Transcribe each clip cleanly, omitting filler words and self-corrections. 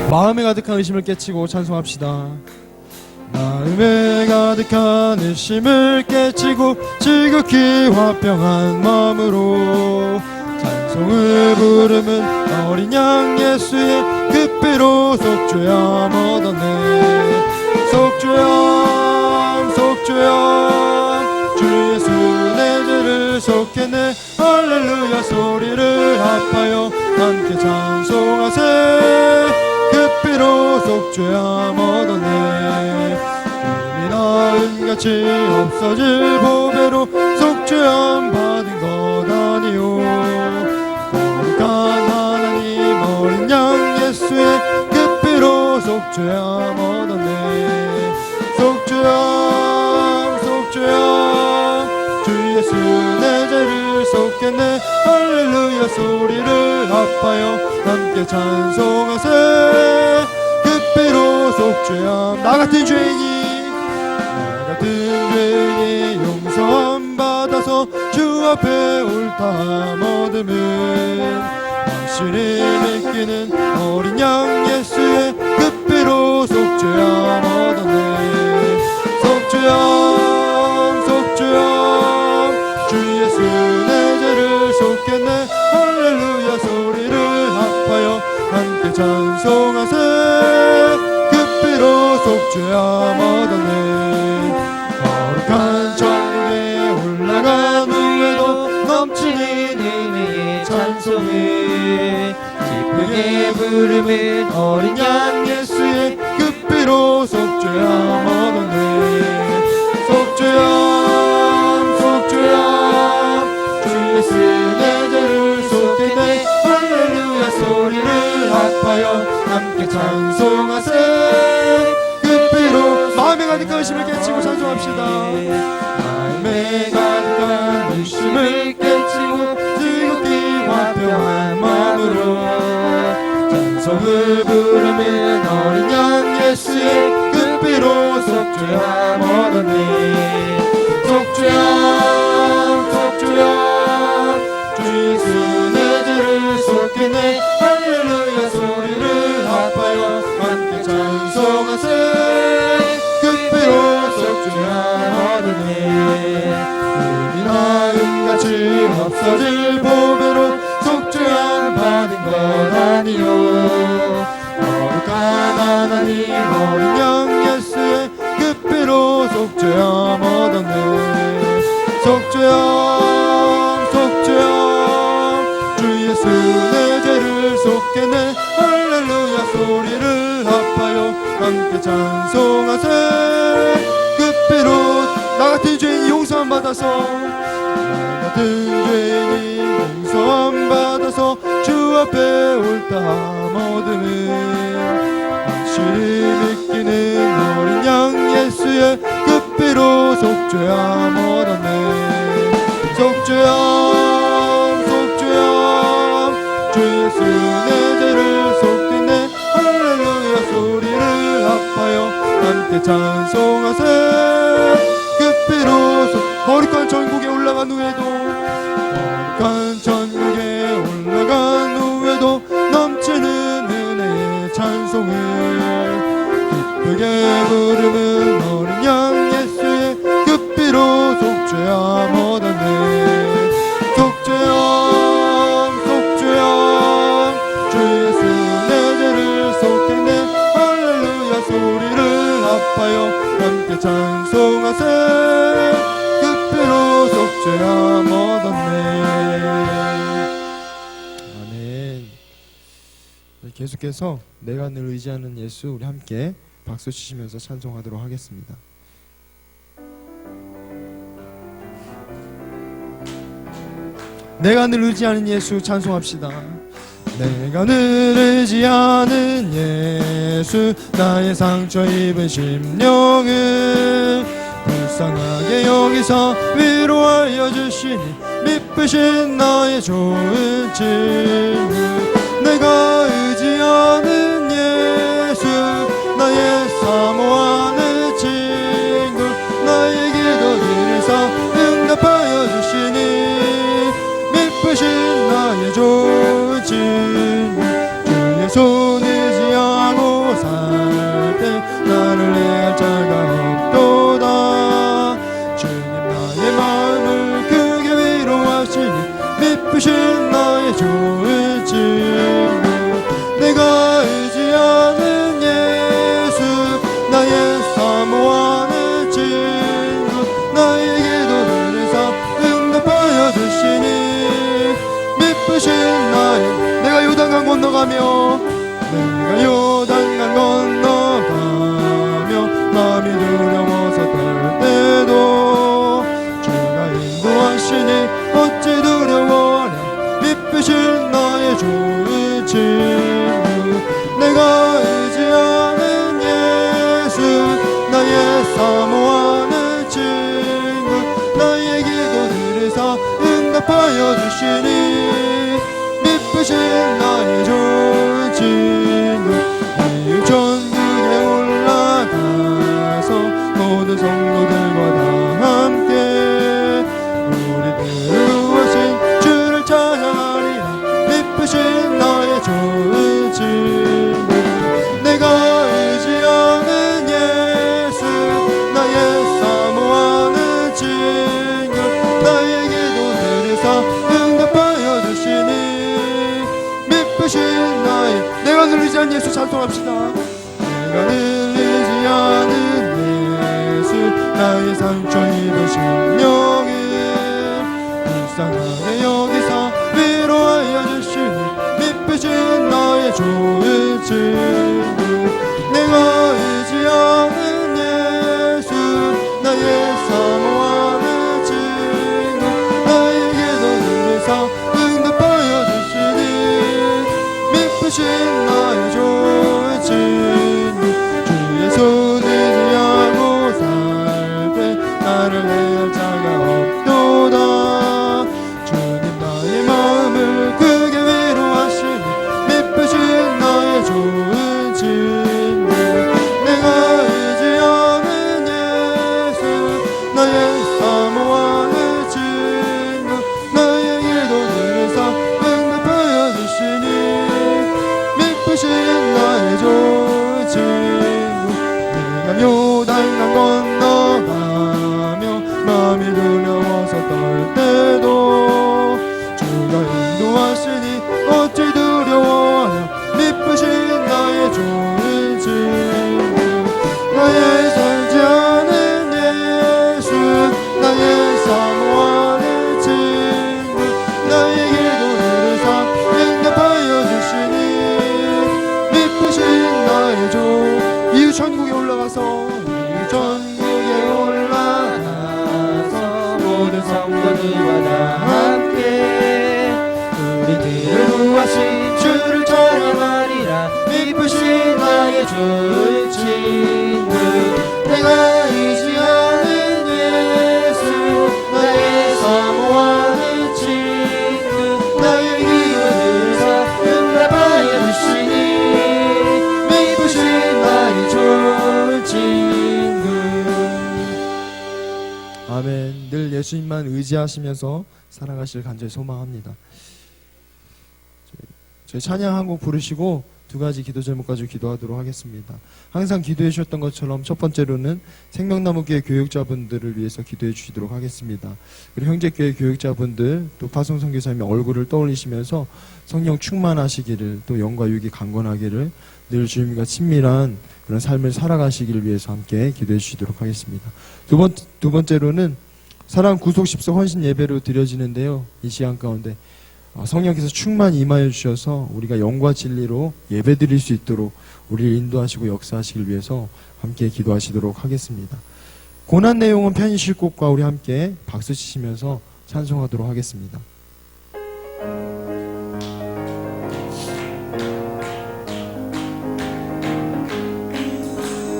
마음에 가득한 의심을 깨치고 찬송합시다. 마음에 가득한 의심을 깨치고 지극히 화평한 마음으로 찬송을 부르면 어린 양 예수의 그 피로 속죄함 얻었네. 속죄함 속죄함 주 예수 내 죄를 속했네. 할렐루야 소리를 합하여 함께 찬송하세. 그 피로 속죄함 얻었네. 이미 나은같이 없어질 보배로 속죄함 받은 것 아니오. 거룩한 하나님 어린 양 예수의 그 피로 속죄함 얻었네. 속죄함 속죄함 주 예수 내 죄를 속했네. 할렐루야 소리를 합하여 함께 찬송하세. 그 피로 속죄함 나같은 죄인이 용서함 받아서 주 앞에 옳다함 얻음은 확실히 믿기는 어린 양 예수의 그 피로 속죄함 얻었네. 속죄함 속죄함 주 예수 내 죄를 속했네. 할렐루야 소리를 합하여 함께 찬송하세. 그 피로 속죄함 얻었네. 거룩한 천국에 올라간 후에도 넘치는 은혜의 찬송을 기쁘게 부르는 어린 양 예수의 그 피로 속죄함 얻었네. 속죄함 속죄함 주 예수 내 죄를 속했네. 할렐루야 소리를 합하여 함께 찬송하세. 그 피로 마음에 가득한 의심을 깨치고 찬송합시다. 마음에 가득한 의심을 깨치고 지극히 화평한 마음으로 찬송을 부르면 어린 양 예수의 그 피로 속죄함 얻었네. 속죄함 속죄함 주 예수 내 죄를 속했네. 할렐루야 소리를 합하여 함께 찬송하세. 그 피로 속죄함 얻었네. 이미 나은같이 없어질 보배로 속죄함 받은 것 아니오. 거룩한 하나님 어린 양 예수의 그 피로 속죄함 얻었네. 속죄함 속죄함 주 예수 내 죄를 속했네. 할렐루야 소리를 합하여 함께 찬송하세. 그 피로 나같은 죄인이 용서함 받아서 나같은 죄인이 용서함 받아서 주 앞에 옳다함 얻음은 확실히 믿기는 어린 양 예수의 그 피로 속죄함 얻었네. 속죄함 속죄함 주 예수 내 죄를 속했네. 할렐루야 소리를 합하여 함께 찬송하세. 그 피로 거룩한 천국에 올라간 후에도 거룩한 천국에 올라간 후에도 넘치는 은혜의 찬송을 기쁘게 부르는 어린 양 예수의 그 피로 속죄함 얻었네. 속죄함 속죄함 주 예수 내 죄를 속했네. 할렐루야 소리를 합하여 함께 찬송하세. 그 피로 속죄함 얻었네. 아멘. 계속해서 내가 늘 의지하는 예수 우리 함께 박수 치시면서 찬송하도록 하겠습니다. 내가 늘 의지하는 예수 찬송합시다. 내가 늘 의지하는 예수 나의 상처 입은 심령을 불쌍하게 여기서 위로하여 주시니 미쁘신 나의 좋은 친구. 내가 의지하는 예수 나의 사모하는 친구. 나의 기도들에서 응답하여 주시니 미쁘신 나의 좋은 친구. 주의 손 의지하고 건너가며 내가 요단강 건너가며 마음이 두려워서 떨 때도 주가 인도하시니 어찌 두려워하랴. 미쁘신 나의 좋은 친구 내가 의지하는 예수 나의 사모하는 친구 나의 기도 들으사 응답하여 주시니 미쁘신 나의 좋은 친구 이 천국에 올라가서 모든 성도들과 다 함께 우리들을 구하신 주를 찬양하리라. 미쁘신 나의 좋은 친구 내가 의지하는 예수 나의 사모하는 친구 나의 기도 들으사 응답하여 주시니 미쁘신 나의 내가 늘 의지하는 예수 찬송합시다. 내가 늘 의지하는 예수 나의 상처 입으신 영을 불쌍하게 여기사 위로하여 주시니 미쁘신 나의 좋은 친구 내가 의지하는 예수 나의 사모하는 친구 나의 기도 들으사 응답하여 주시니 미쁘신 나의 좋은 친구 주의 손 의지하고 살 때 나를 해할 자가 없도다. 주님 나의 마음을 크게 위로하시니 미쁘신 나의 좋은 친구 내가 의지하는 예수 나의 사모하는 친구 나의 기도 들으사 응답하여 주시니 미쁘신 나의 좋은 친구 내가 요단강 건너가며 마음이 두려워서 떨 때도 주가 인도하시니 어찌 두려워하냐. 미쁘신 나의 좋은 친구 나의 살지 않은 예수 나의 사모하는 친구 나의 기도 들으사 응답하여 주시니 미쁘신 나의 좋은 이후 천국에 올라가서 모든 성도들과 다 함께 우리들을 구하신 주를 찬양하리라. 미쁘신 나의 좋은 친구 내가 의지하는 예수 나의 사모하는 친구 나의 기도 들으사 응답하여 주시니 미쁘신 나의 좋은 친구. 아멘. 늘 예수님만 의지하시면서 살아가실 간절히 소망합니다. 저희 찬양 한 곡 부르시고 두 가지 기도 제목 가지고 기도하도록 하겠습니다. 항상 기도해 주셨던 것처럼 첫 번째로는 생명나무교회 교육자분들을 위해서 기도해 주시도록 하겠습니다. 그리고 형제교회 교육자분들 또 파송 선교사님의 얼굴을 떠올리시면서 성령 충만하시기를 또 영과 육이 강건하기를 늘 주님과 친밀한 그런 삶을 살아가시기를 위해서 함께 기도해 주시도록 하겠습니다. 두 번째로는 사랑 구속 십서 헌신 예배로 드려지는데요. 이 시간 가운데 성령께서 충만히 임하여 주셔서 우리가 영과 진리로 예배 드릴 수 있도록 우리를 인도하시고 역사하시길 위해서 함께 기도하시도록 하겠습니다. 고난 내용은 편히 쉴 곳과 우리 함께 박수 치시면서 찬송하도록 하겠습니다.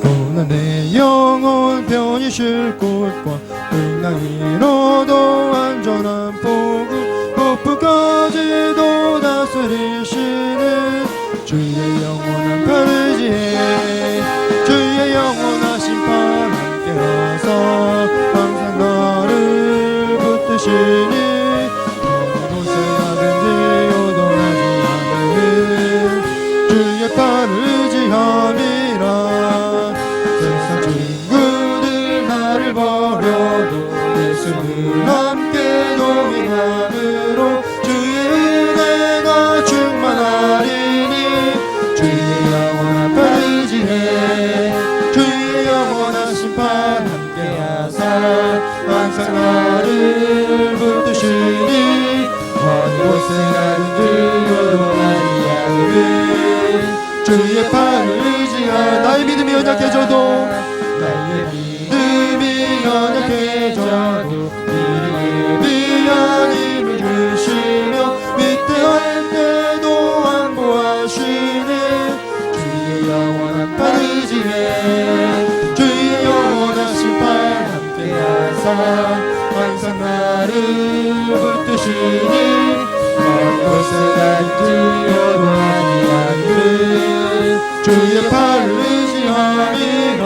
고난 내 영혼 편히 쉴 곳과 풍랑이로도 안전한 복음 폭풍까지도 다스리시는 주의 영원한 팔 의지에 주의 영원한 심판 함께하사 항상 나를 붙드시니 어느 곳에 가든지 요동하지 않는 주의 팔 의지함이라. 세상 친구들 나를 버려도 예수는 함께 동행함으로 주의 은혜가 충만하리니 주의 영원한 팔 의지해 주의 영원한 심판 함께하사 항상 나를 붙드시니 어느 곳에 가든지 요동하지 않으면 항상 나를 붙드시니 어느 곳에 갈지 여동하지 않는 주의 팔을 의지함이라.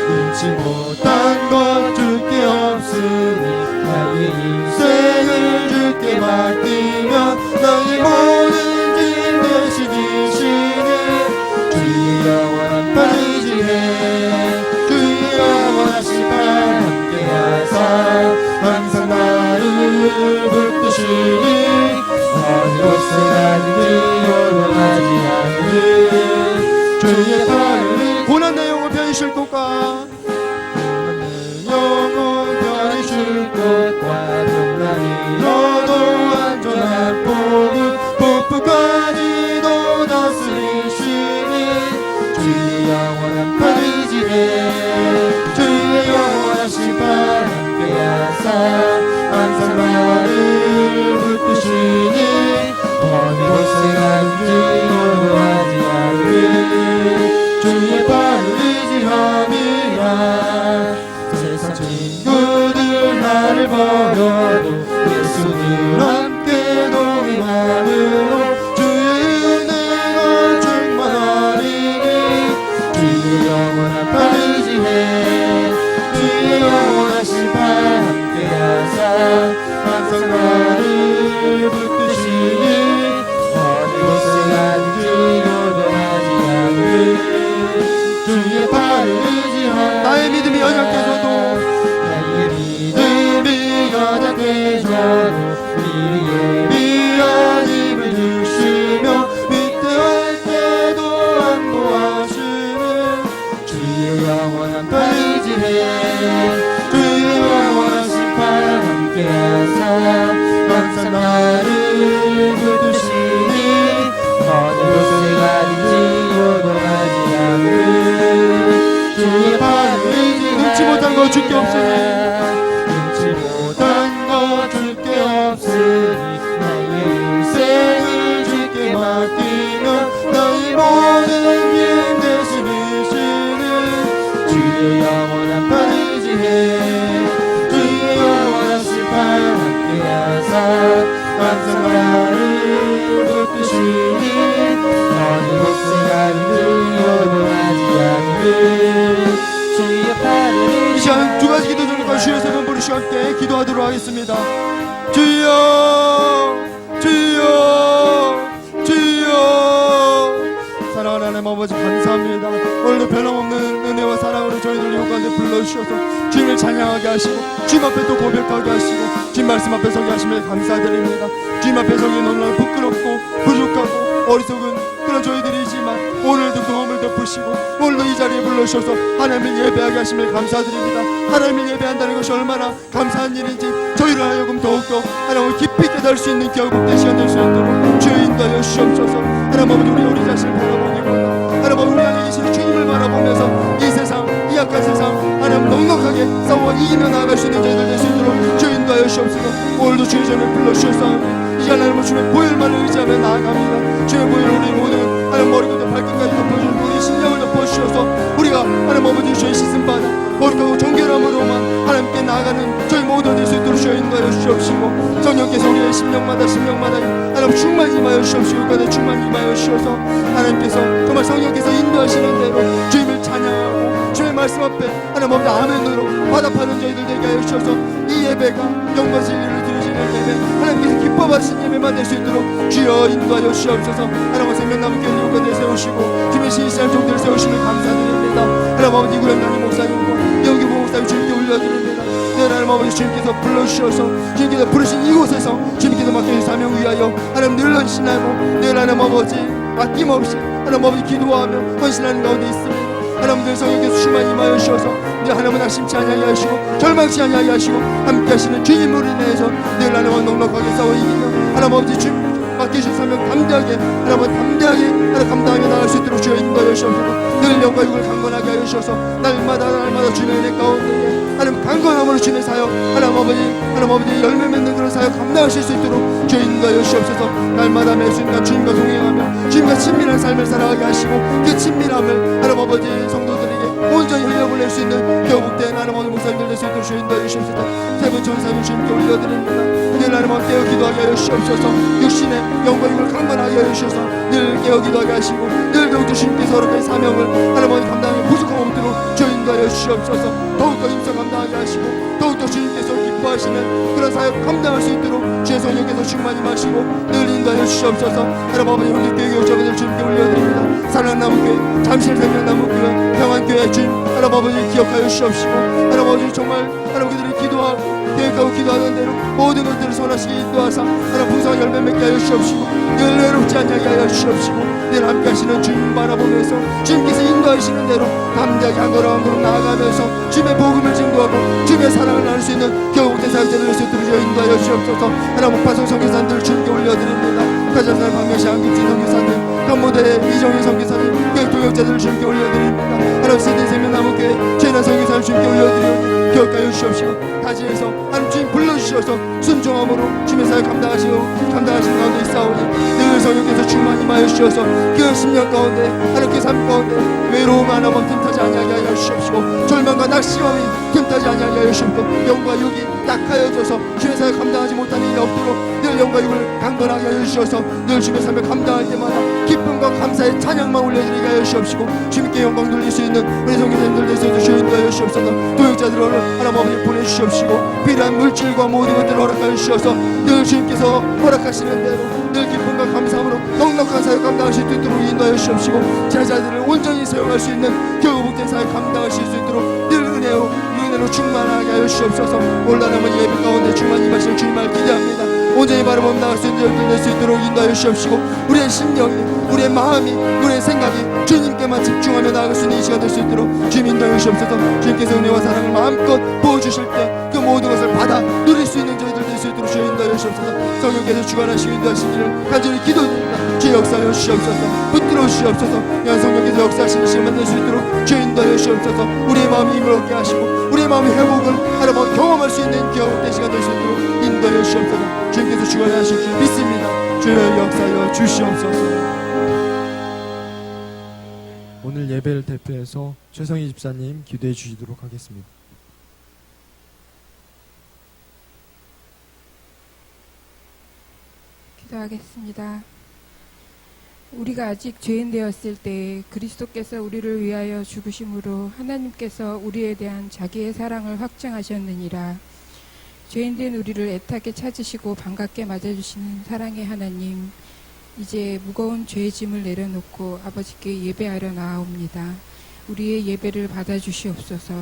잊지 못한 것 주께 없으니 나의 인생을 주께 맡기며 나의 모든 짐 대신 지시니 주의 영원한 팔 의지해. 주의 영원하신 팔 함께하사 항상 나를 붙드시니 어느 곳에 가든지 요동하지 않는 주의 팔을 고난 내 영혼 편이실 곳과 영혼 편히 쉴 곳과 평안이 너도 안전한 복을 폭풍까지도 다스리시니 주의 영원한 팔 의지해. 주의 영원하신 팔 함께하사 항상 나를 붙드시니 어느 곳에 가든지 요동하지 않는 주의 팔을 의지함이라. 세상 친구들 나를 버려도 예수님 함께 동행함으로 주의 은혜가 충만하리니 주의 영원한 팔 의지해. 주의 영원하신 팔 함께하사 항상 나를 붙드시니 어느 곳에 가든지 요동하지 않는 주의 팔을 의지하라. 나의 믿음이 연약해서도 나의 믿음이 연약해져도 미리에 미안 힘을 주시며 위태할 때도 안보하시는 주의 영원한 팔 의지해. 주의 영원하신 팔 함께하사 항상 나를 붙드시니 어느 곳에 가든지 요동하지 않는 주의 팔을 의지하라. 잊지 못한 것 주께 없으니 잊지 못한 것 주께 없으니 나의 인생을 주께 맡기며 나의 모든 힘 대신이시는 주의 영원한 팔 의지해. 주의 영원하신 팔 함께하사 항상 나를 붙드시니 어느 곳에 가든지 요동하지 않는 주의 팔을 이 시간 두 가지 기도 드릴까 주여 세번 부르시고 함께 기도하도록 하겠습니다. 주여 주여 주여. 사랑하는 하나님 아버지 감사합니다. 오늘도 변함없는 은혜와 사랑으로 저희들 이 가운데 불러주셔서 주님을 찬양하게 하시고 주님 앞에 또 고백하게 하시고 주님 말씀 앞에 서게 하심에 감사드립니다. 주님 앞에 서기 너무나 부끄럽고 부족하고 어리석은 그런 저희들이지만 오늘도 도움을 덮으시고 오늘도 이 자리에 불러주셔서 하나님을 예배하게 하심을 감사드립니다. 하나님을 예배한다는 것이 얼마나 감사한 일인지 저희를 하여금 더욱더 하나님을 깊이 깨달을 수 있는 기억된 시간 될 수 있도록 주여 인도하여 주시옵소서. 하나님 아버지 우리 자신을 바라보기보다 하나님 아버지 우리 안에 계신 주님을 바라보면서 이 세상 이 약한 세상 하나님 넉넉하게 싸워 이기며 나아갈 수 있는 저희들 될 수 있도록 주여 인도하여 주시옵소서. 오늘도 주의 전에 불러주셔서 이 하나님의 주의 보혈만을 의지하며 나아갑니다. 주의 보혈 우리 모든 하나님 머리부터 발끝까지 덮어주시고 우리 심령을 덮어주셔서 우리가 하나님 아버지 주의 씻음받아 거룩하고 정결함으로만 하나님께 나아가는 저희 모두 될 수 있도록 주여 인도하여 주시옵시고 성령께서 우리의 심령마다 하나님 충만 임하여 주시옵시고 그가 충만 임하여 주셔서 하나님께서 정말 성령께서 인도하시는 대로 주님을 찬양하고 주의 말씀 앞에 하나님 아버지 아멘으로 화답하는 저희들 되게 하여 주셔서 이 예배가 영광 진리를 드리시는 예배 하나님께서 기뻐 받으신 예배만 될 수 있도록 주여 인도하여 주시옵소서. 하나님 생명나무 교회 일꾼들 세우시고 주님의 신실한 종들을 세우시면 감사드립니다. 하나님 아버지 구현장님 목사님과 여기부 목사님 주님께 올려드립니다. 네, 하나님 아버지 주님께서 불러주셔서 주님께서 부르신 이곳에서 주님께서 맡겨진 사명 위하여 하나님 늘 헌신하고 네, 하나님 아버지 아낌없이 하나님 아버지 기도하며 헌신하는 가운데 있습니다. 하나님들 성령께서 충만 임하여 주셔서 네, 하나님은 낙심치 아니하게 하시고 절망치 아니하게 하시고 함께 하시는 주님으로 인해서 늘 하나님과 넉넉하게 싸워 이기며 하나님 아버지 주님 맡기신 사명 담대하게 하나님 담대하게 하나님 감당하며 나갈 수 있도록 주여 인도하여 주셔서 늘 영과 육을 강건하게 하여 주셔서 날마다 주님의 은혜 가운데 하나님 강건함으로 주님의 사역 하나님 아버지 열매 맺는 그런 사역 감당하실 수 있도록 주여 인도하여 주옵소서. 날마다 매순간 주님과 동행하며 주님과 친밀한 삶을 살아가게 하시고 그 친밀함을 하나님 아버지 성도들에게 온전히 흘려보내 낼 수 있는 교국된 하나님 아버지 목사님들 될 수 있도록 주여 인도하여 주시옵소서. 세분 천사님 주님께 올려드립니다. 늘 하나님 아버지 깨어 기도하게 하여 주시옵소서. 육신의 영광을 강건하게 하여 주셔서 늘 깨어 기도하게 하시고 늘 더욱더 주님께서 허락한 사명을 하나님 아버지 감당하기 부족함 없도록 주여 인도하여 주시옵소서. 더욱더 힘써 감당하게 하시고 더욱더 주님께서 기뻐하시는 그런 사역을 감당할 수 있도록 주의 성령께서 충만히 마시고 늘 인도하여 주시옵소서. 하나님 아버지 형제교회 교우자분들 주님께 올려드립니다. 사랑하는 나무교회 잠실 생명나무교회 평안교회 주님 하나님 아버지 기억하여 주시옵시고 하나님 아버지 정말 하나님 그들이 기도하고 계획하고 기도하는 대로 모든 것들을 선하시게 인도하사 하나님 풍성한 열매 맺게 하여 주시옵시고 늘 외롭지 않게 하여 주시옵시고 늘 함께 하시는 주님 바라보면서 주님께서 인도하시는 대로 담대하게 한 걸음 한 걸음 나아가면서 주님의 복음을 증거하고 주님의 사랑을 나눌 수 있는 교국된 사역자들 될 수 있도록 인도하여 주시옵소서. 하나님 목파성 선교사님들 주님께 올려드립니다. 가자살 박명시 안김진 선교사님 간모대 이정희 선교사님 교육 동역자들을 주님께 올려드립니다. 하나님 세대 생명나무교회 최난 선교사님 주님께 올려드리오니 교육하여 주시옵시고 다시해서 하나님 주님 불러주셔서 순종함으로 주님의 사역 감당하시는 가운데 있사오니 늘 성령께서 충만히 임하여 주셔서 그 10년 가운데 하나님 그 삶 가운데 외로움 하나만 틈타지 아니하게 하여 주시옵시고 절망과 낙심함이 틈타지 아니하게 하여 주시옵고 영과 육이 낙하여져서 주의 사역 감당하지 못하는 일이 없도록 늘 영과 육을 강건하게 하여 주셔서 늘 주의 삶을 감당할 때마다 기쁨과 감사의 찬양만 올려드리게 하여 주시옵시고 주님께 영광 돌릴 수 있는 우리 성교사님들 대해서도 주여 인도하여 주시옵소서. 도역자들을 하나님 아버지 보내주시옵시고 필요한 물질과 모든 것들을 허락하여 주셔서 늘 주님께서 허락하시는 대로 늘 기쁨과 감사함으로 넉넉한 사역 감당하실 수 있도록 인도하여 주시옵시고 제자들을 온전히 사용할 수 있는 교우복된 사역 감당하실 수 있도록 늘 은혜로 충만하게 하여 주시옵소서. 올라남은 예배 가운데 충만히 임하실 주님을 기대합니다. 온전히 바라보며 나갈 수 있는 열들 낼수 있도록 인도하여 주시옵시고 우리의 심령이 우리의 마음이 우리의 생각이 주님께만 집중하며 나아갈 수 있는 이 시간 될 수 있도록 주님 인도하여 주시옵소서. 주님께서 은혜와 사랑을 마음껏 부어주실 때 그 모든 것을 받아 누릴 수 있는 저희들 될 수 있도록 주님 인도하여 주시옵소서. 성령께서 주관하시고 인도하시기를 간절히 기도드립니다. 주의 역사하여 주시옵소서. 붙들어 주시옵소서. 연 성령께서 역사하시는 시간 만날 수 있도록 주님 인도하여 주시옵소서. 우리의 마음이 힘을 얻게 하시고 우리의 마음의 회복을 하나님 경험할 수 있는 귀한 시간 될 수 있도록 인도하여 주시옵소서. 주님께서 주관하실 줄 믿습니다. 주여 역사하여 주시옵소서. 오늘 예배를 대표해서 최성희 집사님 기도해 주시도록 하겠습니다. 기도하겠습니다. 우리가 아직 죄인 되었을 때 그리스도께서 우리를 위하여 죽으심으로 하나님께서 우리에 대한 자기의 사랑을 확증하셨느니라. 죄인된 우리를 애타게 찾으시고 반갑게 맞아주시는 사랑의 하나님, 이제 무거운 죄의 짐을 내려놓고 아버지께 예배하려 나아옵니다. 우리의 예배를 받아주시옵소서.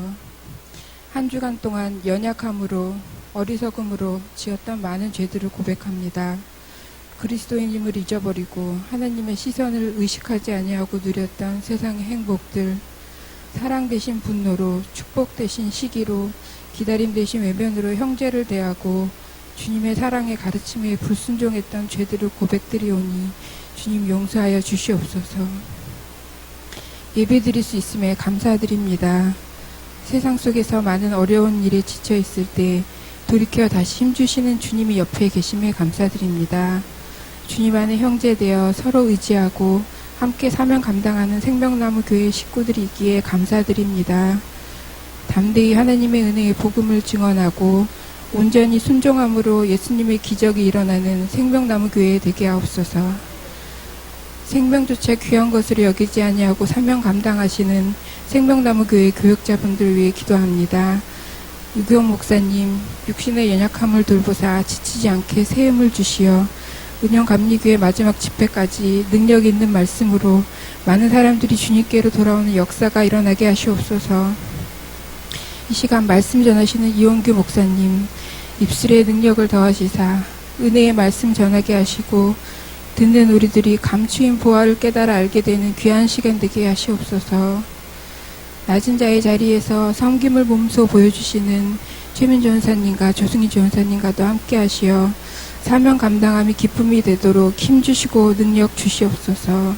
한 주간 동안 연약함으로 어리석음으로 지었던 많은 죄들을 고백합니다. 그리스도인임을 잊어버리고 하나님의 시선을 의식하지 아니하고 누렸던 세상의 행복들, 사랑 대신 분노로, 축복 대신 시기로, 기다림 대신 외면으로 형제를 대하고 주님의 사랑의 가르침에 불순종했던 죄들을 고백드리오니 주님 용서하여 주시옵소서. 예배드릴 수 있음에 감사드립니다. 세상 속에서 많은 어려운 일에 지쳐 있을 때 돌이켜 다시 힘주시는 주님이 옆에 계심에 감사드립니다. 주님 안에 형제되어 서로 의지하고 함께 사명 감당하는 생명나무 교회 식구들이 있기에 감사드립니다. 담대히 하나님의 은혜의 복음을 증언하고 온전히 순종함으로 예수님의 기적이 일어나는 생명나무 교회 되게 하옵소서. 생명조차 귀한 것으로 여기지 아니하고 사명 감당하시는 생명나무 교회 교역자분들 위해 기도합니다. 유경 목사님, 육신의 연약함을 돌보사 지치지 않게 새 힘을 주시어 은영감리교회 마지막 집회까지 능력 있는 말씀으로 많은 사람들이 주님께로 돌아오는 역사가 일어나게 하시옵소서. 이 시간 말씀 전하시는 이원규 목사님, 입술에 능력을 더하시사 은혜의 말씀 전하게 하시고 듣는 우리들이 감추인 보화를 깨달아 알게 되는 귀한 시간 되게 하시옵소서. 낮은 자의 자리에서 섬김을 몸소 보여주시는 최민 전사님과 조승희 전사님과도 함께 하시어 사명 감당함이 기쁨이 되도록 힘주시고 능력 주시옵소서.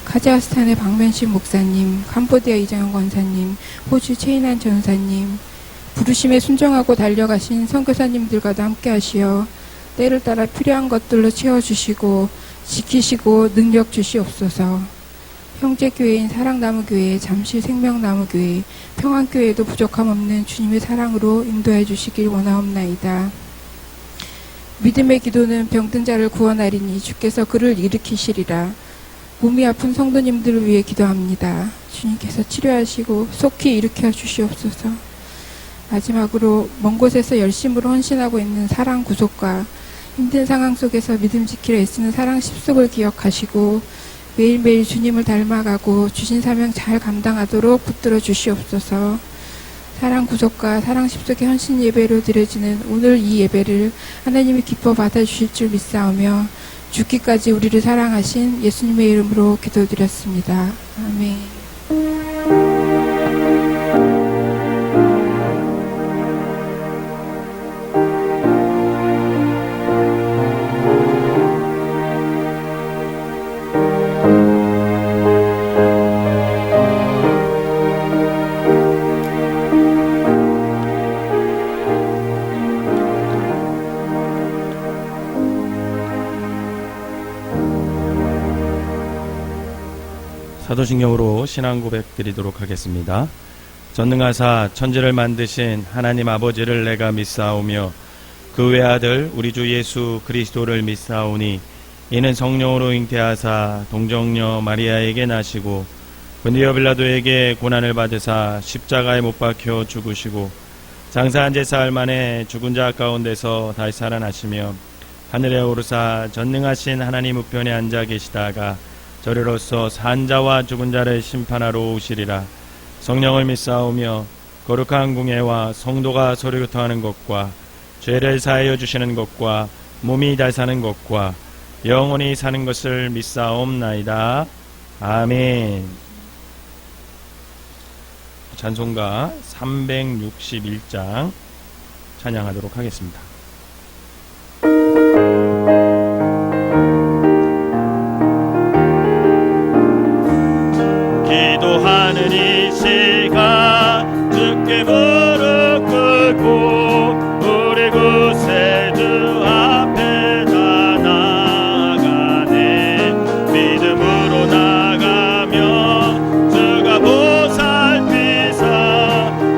카자흐스탄의 박면신 목사님, 캄보디아 이장영 권사님, 호주 최인한 전사님, 부르심에 순종하고 달려가신 선교사님들과도 함께 하시어 때를 따라 필요한 것들로 채워주시고 지키시고 능력 주시옵소서. 형제교회인 사랑나무교회, 잠실 생명나무교회, 평안교회도 부족함 없는 주님의 사랑으로 인도해 주시길 원하옵나이다. 믿음의 기도는 병든 자를 구원하리니 주께서 그를 일으키시리라. 몸이 아픈 성도님들을 위해 기도합니다. 주님께서 치료하시고 속히 일으켜 주시옵소서. 마지막으로 먼 곳에서 열심으로 헌신하고 있는 사랑 구속과 힘든 상황 속에서 믿음 지키려 애쓰는 사랑 십속을 기억하시고 매일매일 주님을 닮아가고 주신 사명 잘 감당하도록 붙들어 주시옵소서. 사랑 구속과 사랑 십속의 헌신 예배로 드려지는 오늘 이 예배를 하나님이 기뻐 받아주실 줄 믿사오며 죽기까지 우리를 사랑하신 예수님의 이름으로 기도드렸습니다. 아멘. 사도신경으로 신앙 고백 드리도록 하겠습니다. 전능하사 천지를 만드신 하나님 아버지를 내가 믿사오며 그 외아들 우리 주 예수 그리스도를 믿사오니 이는 성령으로 잉태하사 동정녀 마리아에게 나시고 본디오 빌라도에게 고난을 받으사 십자가에 못 박혀 죽으시고 장사한 지 사흘 만에 죽은 자 가운데서 다시 살아나시며 하늘에 오르사 전능하신 하나님 우편에 앉아 계시다가 저리로서 산 자와 죽은 자를 심판하러 오시리라. 성령을 믿사오며 거룩한 궁예와 성도가 서로 교통하는 것과 죄를 사하여 주시는 것과 몸이 잘 사는 것과 영원히 사는 것을 믿사옵나이다. 아멘. 찬송가 361장 찬양하도록 하겠습니다. 기도하는 이 시간 주께 무릎 꿇고 우리 구세주 앞에 다 나아가네. 믿음으로 나가며 주가 보살피사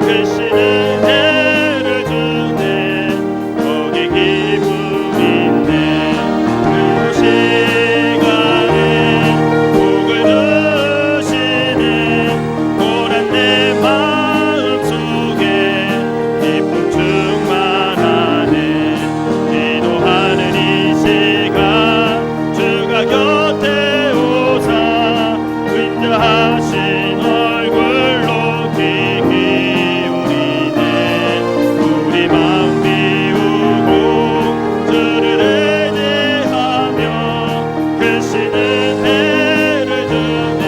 크시는 해를 주네. 거기 기쁨 있네. 그 시간에 복을 주시네. 고난 내 마음속에 기쁨 충만하네. 기도하는 이 시간 주가 곁에 오사 windo하신 얼굴로 귀 기울이네. 우리 마음 비우고 주를 의지하며 크시는 해를 주네.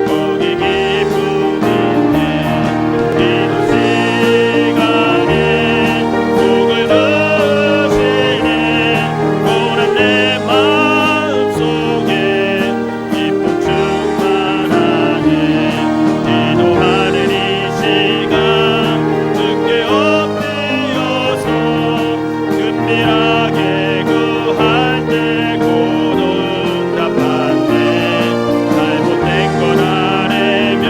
거기 기쁨 있네. 기도 시간에 복을 주시네. 고난 내 마음속에 기쁨 충만하네. 기도하는 이 시간 주께 엎드려서 은밀하게 구할 때 고동답한데 잘못된 건 아래며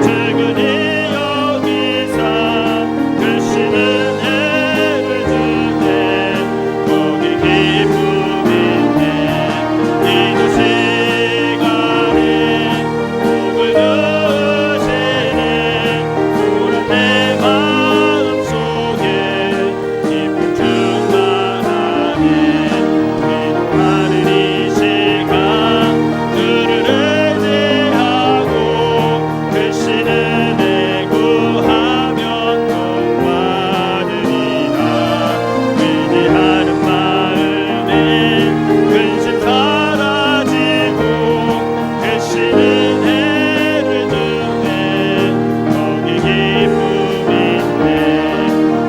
측은히 여기사 크시는 해를 주네. 거기 기쁨 있네. 기도 시간에 복을 주시네. 고난 내 마음속에 기쁨 충만하네. 기도하는 이 시간 주를 의지하고 크시는 애 구하면 복받으리라. 의지하는 마음에 근심 사라지고 크시는 해를 주네. 거기 기쁨 있네.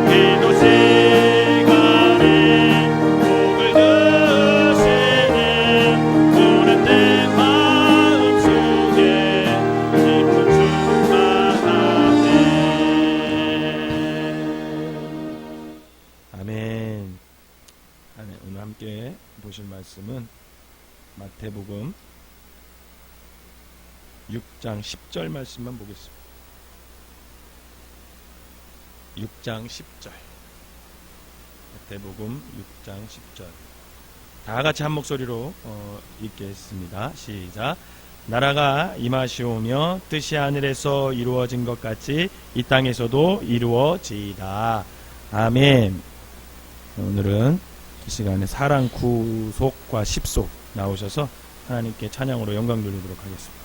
기도 시간에 복을 주시네. 고난 내 마음속에 기쁨 충만하네. 아멘. 아멘. 오늘 함께 보실 말씀은 마태복음 6장 10절 말씀만 보겠습니다. 6장 10절. 마태복음 6장 10절. 다 같이 한 목소리로 읽겠습니다. 시작. 나라가 임하시오며 뜻이 하늘에서 이루어진 것 같이 이 땅에서도 이루어지이다. 아멘. 오늘은 이 시간에 사랑 구속과 십속 나오셔서 하나님께 찬양으로 영광 돌리도록 하겠습니다.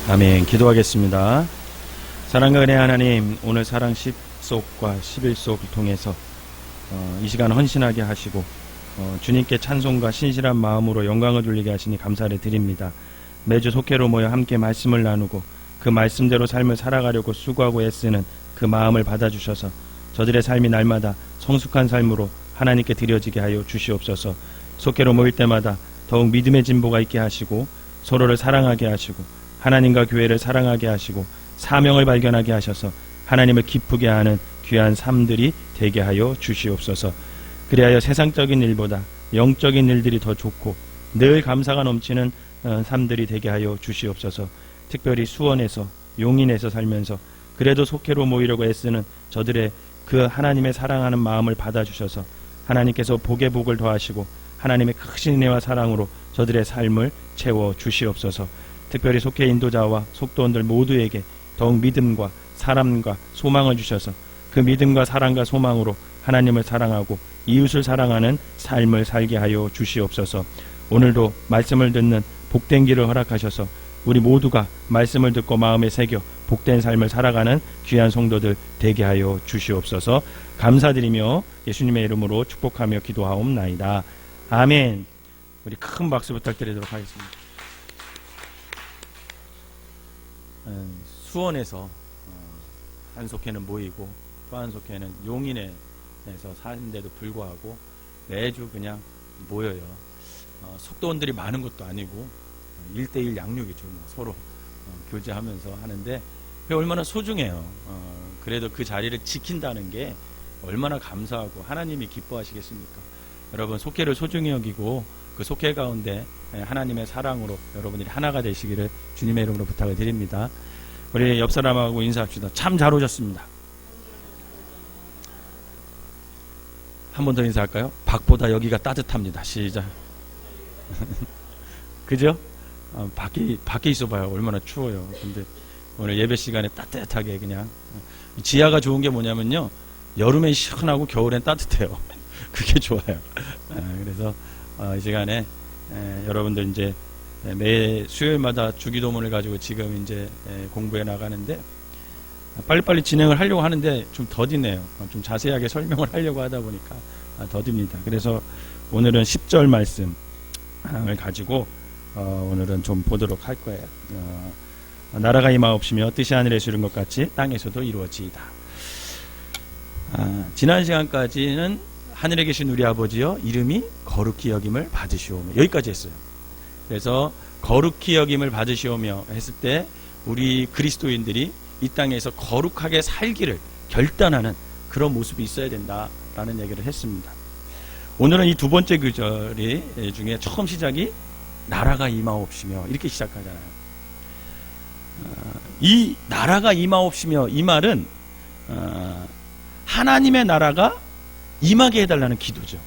아멘. 기도하겠습니다. 사랑과 은혜 하나님, 오늘 사랑 10속과 11속을 통해서 이 시간 헌신하게 하시고 주님께 찬송과 신실한 마음으로 영광을 돌리게 하시니 감사를 드립니다. 매주 속회로 모여 함께 말씀을 나누고 그 말씀대로 삶을 살아가려고 수고하고 애쓰는 그 마음을 받아주셔서 저들의 삶이 날마다 성숙한 삶으로 하나님께 드려지게 하여 주시옵소서. 속회로 모일 때마다 더욱 믿음의 진보가 있게 하시고 서로를 사랑하게 하시고 하나님과 교회를 사랑하게 하시고 사명을 발견하게 하셔서 하나님을 기쁘게 하는 귀한 삶들이 되게 하여 주시옵소서. 그리하여 세상적인 일보다 영적인 일들이 더 좋고 늘 감사가 넘치는 삶들이 되게 하여 주시옵소서. 특별히 수원에서 용인에서 살면서 그래도 속회로 모이려고 애쓰는 저들의 그 하나님의 사랑하는 마음을 받아주셔서 하나님께서 복에 복을 더하시고 하나님의 크신 은혜와 사랑으로 저들의 삶을 채워 주시옵소서. 특별히 속회 인도자와 속도원들 모두에게 더욱 믿음과 사랑과 소망을 주셔서 그 믿음과 사랑과 소망으로 하나님을 사랑하고 이웃을 사랑하는 삶을 살게 하여 주시옵소서. 오늘도 말씀을 듣는 복된 길을 허락하셔서 우리 모두가 말씀을 듣고 마음에 새겨 복된 삶을 살아가는 귀한 성도들 되게 하여 주시옵소서. 감사드리며 예수님의 이름으로 축복하며 기도하옵나이다. 아멘. 우리 큰 박수 부탁드리도록 하겠습니다. 수원에서 한 속회는 모이고 또 한 속회는 용인에서 사는데도 불구하고 매주 그냥 모여요. 속도원들이 많은 것도 아니고 1대1 양육이죠. 서로 교제하면서 하는데 그게 얼마나 소중해요. 그래도 그 자리를 지킨다는 게 얼마나 감사하고 하나님이 기뻐하시겠습니까? 여러분 속회를 소중히 여기고 그 속회 가운데 하나님의 사랑으로 여러분들이 하나가 되시기를 주님의 이름으로 부탁을 드립니다. 우리 옆 사람하고 인사합시다. 참 잘 오셨습니다. 한 번 더 인사할까요? 밖보다 여기가 따뜻합니다. 시작. 그죠? 밖에 있어봐요. 얼마나 추워요. 근데 오늘 예배 시간에 따뜻하게 그냥 지하가 좋은 게 뭐냐면요, 여름엔 시원하고 겨울엔 따뜻해요. 그게 좋아요. 그래서 이 시간에 여러분들 이제 매 수요일마다 주기도문을 가지고 지금 이제 공부해 나가는데 빨리빨리 진행을 하려고 하는데 좀 더디네요. 좀 자세하게 설명을 하려고 하다 보니까 더딥니다. 그래서 오늘은 10절 말씀을 가지고 오늘은 좀 보도록 할 거예요. 나라가 임하옵시며 뜻이 하늘에서 이룬 것 같이 땅에서도 이루어지이다. 지난 시간까지는 하늘에 계신 우리 아버지여 이름이 거룩히 여김을 받으시오며 여기까지 했어요. 그래서 거룩히 여김을 받으시오며 했을 때 우리 그리스도인들이 이 땅에서 거룩하게 살기를 결단하는 그런 모습이 있어야 된다라는 얘기를 했습니다. 오늘은 이 두 번째 구절이 중에 처음 시작이 나라가 임하옵시며 이렇게 시작하잖아요. 이 나라가 임하옵시며 이 말은 하나님의 나라가 임하게 해달라는 기도죠.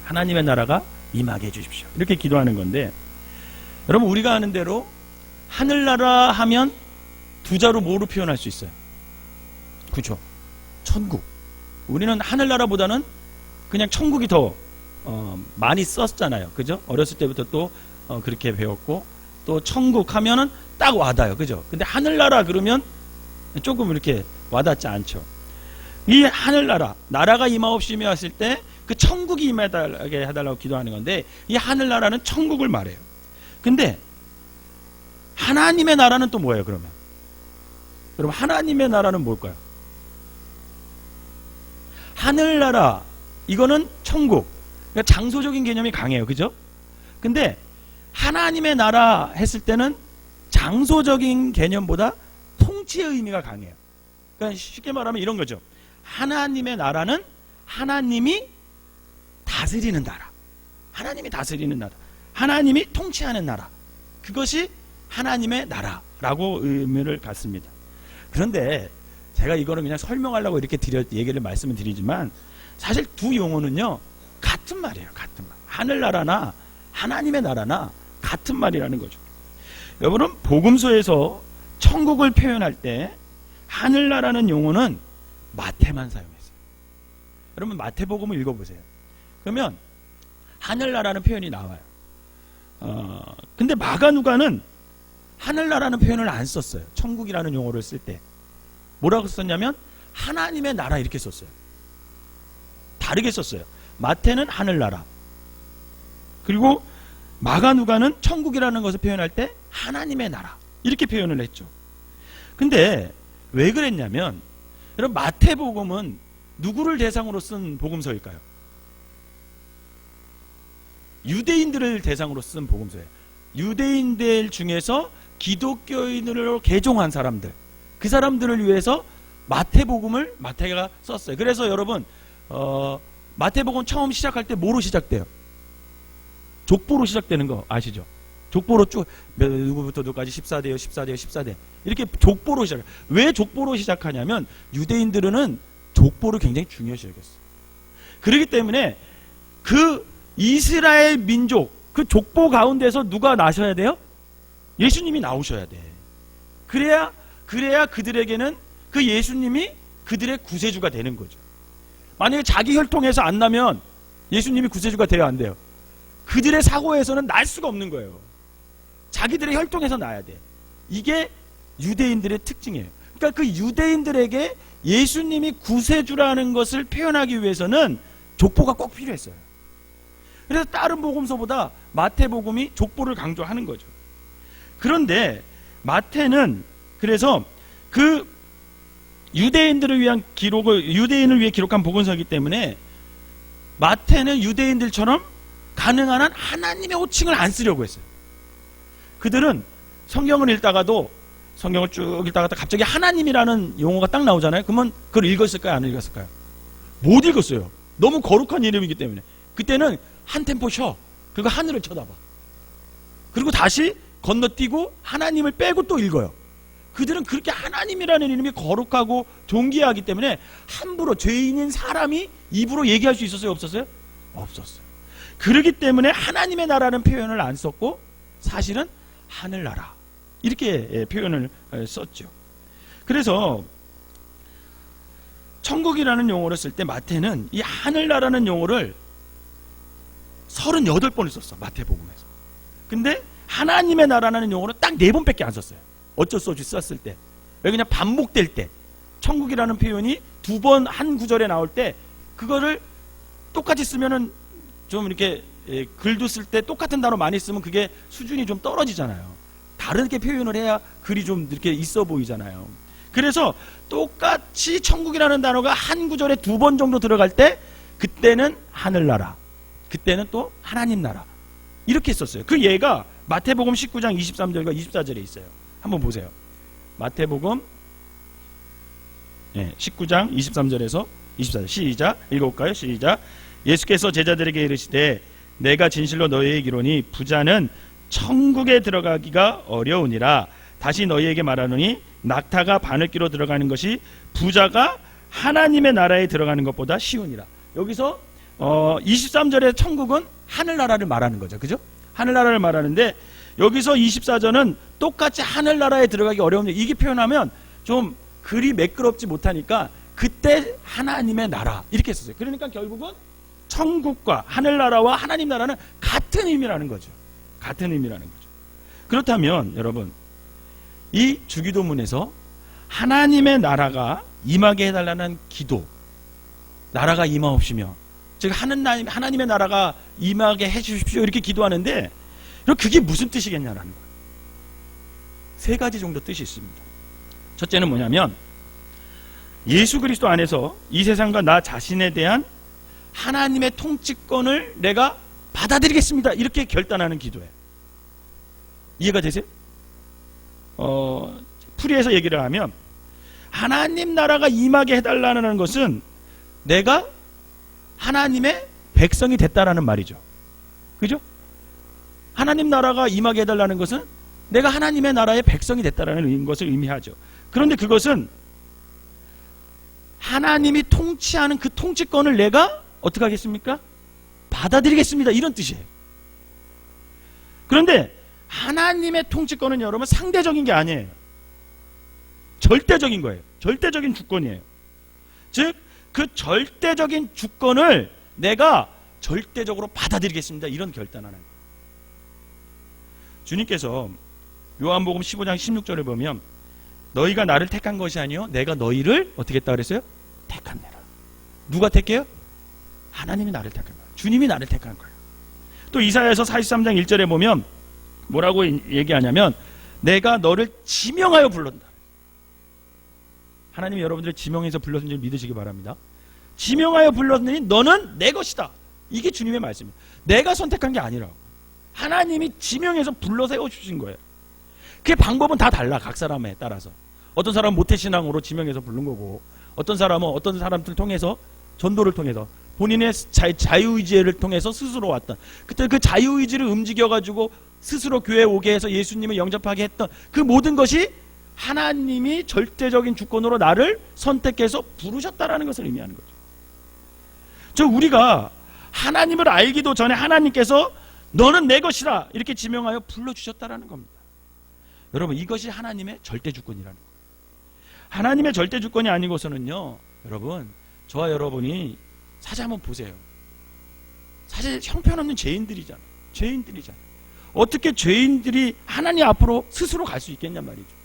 하나님의 나라가 임하게 해주십시오. 이렇게 기도하는 건데, 여러분 우리가 아는 대로 하늘나라 하면 두 자로 뭐로 표현할 수 있어요? 그렇죠? 천국. 우리는 하늘나라보다는 그냥 천국이 더 많이 썼잖아요. 그죠? 어렸을 때부터 또 그렇게 배웠고, 또 천국 하면은 딱 와닿아요. 그죠? 근데 하늘나라 그러면 조금 이렇게 와닿지 않죠. 이 하늘나라, 나라가 임하옵시며 했을 때 그 천국이 임하게 해달라고 기도하는 건데, 이 하늘나라는 천국을 말해요. 근데 하나님의 나라는 또 뭐예요, 그러면? 여러분, 하나님의 나라는 뭘까요? 하늘나라, 이거는 천국. 그러니까 장소적인 개념이 강해요. 그죠? 근데 하나님의 나라 했을 때는 장소적인 개념보다 통치의 의미가 강해요. 그러니까 쉽게 말하면 이런 거죠. 하나님의 나라는 하나님이 다스리는 나라. 하나님이 다스리는 나라. 하나님이 통치하는 나라. 그것이 하나님의 나라라고 의미를 갖습니다. 그런데 제가 이거는 그냥 설명하려고 이렇게 말씀을 드리지만, 사실 두 용어는요 같은 말이에요. 같은 말. 하늘나라나 하나님의 나라나 같은 말이라는 거죠. 여러분은 복음서에서 천국을 표현할 때 하늘나라는 용어는 마태만 사용했어요. 여러분 마태복음을 읽어보세요. 그러면 하늘나라는 표현이 나와요. 근데 마가누가는 하늘나라는 표현을 안 썼어요. 천국이라는 용어를 쓸 때 뭐라고 썼냐면 하나님의 나라 이렇게 썼어요. 다르게 썼어요. 마태는 하늘나라, 그리고 마가누가는 천국이라는 것을 표현할 때 하나님의 나라 이렇게 표현을 했죠. 근데 왜 그랬냐면, 여러분 마태복음은 누구를 대상으로 쓴 복음서일까요? 유대인들을 대상으로 쓴 복음서예요. 유대인들 중에서 기독교인으로 개종한 사람들, 그 사람들을 위해서 마태복음을 마태가 썼어요. 그래서 여러분 마태복음 처음 시작할 때 뭐로 시작돼요? 족보로 시작되는 거 아시죠? 족보로 쭉 누구부터 누구까지 14대요 14대요 14대 이렇게 족보로 시작해요. 왜 족보로 시작하냐면 유대인들은 족보를 굉장히 중요시 여겼어요. 그렇기 때문에 그 이스라엘 민족 그 족보 가운데서 누가 나셔야 돼요? 예수님이 나오셔야 돼. 그래야 그들에게는 그 예수님이 그들의 구세주가 되는 거죠. 만약에 자기 혈통에서 안 나면 예수님이 구세주가 돼야 안 돼요. 그들의 사고에서는 날 수가 없는 거예요. 자기들의 혈통에서 나야 돼. 이게 유대인들의 특징이에요. 그러니까 그 유대인들에게 예수님이 구세주라는 것을 표현하기 위해서는 족보가 꼭 필요했어요. 그래서 다른 복음서보다 마태복음이 족보를 강조하는 거죠. 그런데 마태는 그래서 그 유대인들을 위한 유대인을 위해 기록한 복음서이기 때문에 마태는 유대인들처럼 가능한 한 하나님의 호칭을 안 쓰려고 했어요. 그들은 성경을 읽다가도 성경을 쭉 읽다가 갑자기 하나님이라는 용어가 딱 나오잖아요. 그러면 그걸 읽었을까요? 안 읽었을까요? 못 읽었어요. 너무 거룩한 이름이기 때문에. 그때는 한 템포 쉬어. 그리고 하늘을 쳐다봐. 그리고 다시 건너뛰고 하나님을 빼고 또 읽어요. 그들은 그렇게 하나님이라는 이름이 거룩하고 존귀하기 때문에 함부로 죄인인 사람이 입으로 얘기할 수 있었어요? 없었어요? 없었어요. 그렇기 때문에 하나님의 나라는 표현을 안 썼고 사실은 하늘나라 이렇게 표현을 썼죠. 그래서 천국이라는 용어를 쓸 때 마태는 이 하늘나라는 용어를 38번을 썼어. 마태복음에서. 근데 하나님의 나라라는 용어는 딱 4번밖에 안 썼어요. 어쩔 수 없이 썼을 때. 왜 그냥 반복될 때 천국이라는 표현이 2번 한 구절에 나올 때 그거를 똑같이 쓰면은 좀 이렇게 글도 쓸 때 똑같은 단어 많이 쓰면 그게 수준이 좀 떨어지잖아요. 다르게 표현을 해야 글이 좀 이렇게 있어 보이잖아요. 그래서 똑같이 천국이라는 단어가 한 구절에 2번 정도 들어갈 때 그때는 하늘나라, 그때는 또 하나님 나라 이렇게 썼어요. 그 예가 마태복음 19장 23절과 24절에 있어요. 한번 보세요. 마태복음 19장 23절에서 24절 시작 읽어볼까요? 시작. 예수께서 제자들에게 이르시되 내가 진실로 너희에게 이르노니 부자는 천국에 들어가기가 어려우니라. 다시 너희에게 말하노니 낙타가 바늘기로 들어가는 것이 부자가 하나님의 나라에 들어가는 것보다 쉬우니라. 여기서 23절의 천국은 하늘나라를 말하는 거죠. 그죠? 하늘나라를 말하는데 여기서 24절은 똑같이 하늘나라에 들어가기 어려운데 이게 표현하면 좀 글이 매끄럽지 못하니까 그때 하나님의 나라 이렇게 썼어요. 그러니까 결국은 천국과 하늘나라와 하나님 나라는 같은 의미라는 거죠. 같은 의미라는 거죠. 그렇다면 여러분 이 주기도문에서 하나님의 나라가 임하게 해달라는 기도, 나라가 임하옵시며 즉 하나님의 나라가 임하게 해주십시오 이렇게 기도하는데 그게 무슨 뜻이겠냐라는 거예요. 3가지 정도 뜻이 있습니다. 첫째는 뭐냐면 예수 그리스도 안에서 이 세상과 나 자신에 대한 하나님의 통치권을 내가 받아들이겠습니다 이렇게 결단하는 기도예요. 이해가 되세요? 풀이해서 얘기를 하면 하나님 나라가 임하게 해달라는 것은 내가 하나님의 백성이 됐다라는 말이죠. 그죠? 하나님 나라가 임하게 해달라는 것은 내가 하나님의 나라의 백성이 됐다라는 것을 의미하죠. 그런데 그것은 하나님이 통치하는 그 통치권을 내가 어떻게 하겠습니까? 받아들이겠습니다 이런 뜻이에요. 그런데 하나님의 통치권은 여러분 상대적인 게 아니에요. 절대적인 거예요. 절대적인 주권이에요. 즉 그 절대적인 주권을 내가 절대적으로 받아들이겠습니다 이런 결단하는 거예요. 주님께서 요한복음 15장 16절을 보면 너희가 나를 택한 것이 아니요 내가 너희를 어떻게 했다 그랬어요? 택합니다. 누가 택해요? 하나님이 나를 택한 거예요. 주님이 나를 택한 거예요. 또 이사야서 43장 1절에 보면 뭐라고 얘기하냐면 내가 너를 지명하여 불렀다. 하나님이 여러분들을 지명해서 불렀는 줄 믿으시기 바랍니다. 지명하여 불렀으니 너는 내 것이다. 이게 주님의 말씀이에요. 내가 선택한 게 아니라고. 하나님이 지명해서 불러 세워주신 거예요. 그 방법은 다 달라. 각 사람에 따라서. 어떤 사람은 모태신앙으로 지명해서 부른 거고 어떤 사람은 어떤 사람들 통해서 전도를 통해서 본인의 자유의지를 통해서 스스로 왔던 그때 그 자유의지를 움직여가지고 스스로 교회에 오게 해서 예수님을 영접하게 했던 그 모든 것이 하나님이 절대적인 주권으로 나를 선택해서 부르셨다라는 것을 의미하는 거죠. 우리가 하나님을 알기도 전에 하나님께서 너는 내 것이라 이렇게 지명하여 불러주셨다라는 겁니다. 여러분 이것이 하나님의 절대주권이라는 거예요. 하나님의 절대주권이 아니고서는요 여러분 저와 여러분이 사실 한번 보세요. 사실 형편없는 죄인들이잖아요. 어떻게 죄인들이 하나님 앞으로 스스로 갈 수 있겠냔 말이죠.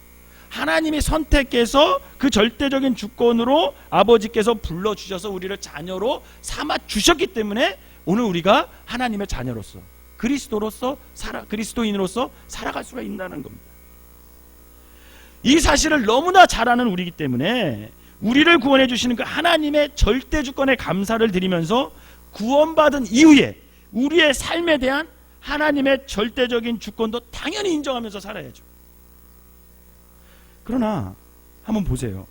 하나님이 선택해서 그 절대적인 주권으로 아버지께서 불러주셔서 우리를 자녀로 삼아 주셨기 때문에 오늘 우리가 하나님의 자녀로서 그리스도인으로서 살아갈 수가 있다는 겁니다. 이 사실을 너무나 잘 아는 우리이기 때문에 우리를 구원해 주시는 그 하나님의 절대 주권에 감사를 드리면서 구원받은 이후에 우리의 삶에 대한 하나님의 절대적인 주권도 당연히 인정하면서 살아야죠. 그러나 한번 보세요.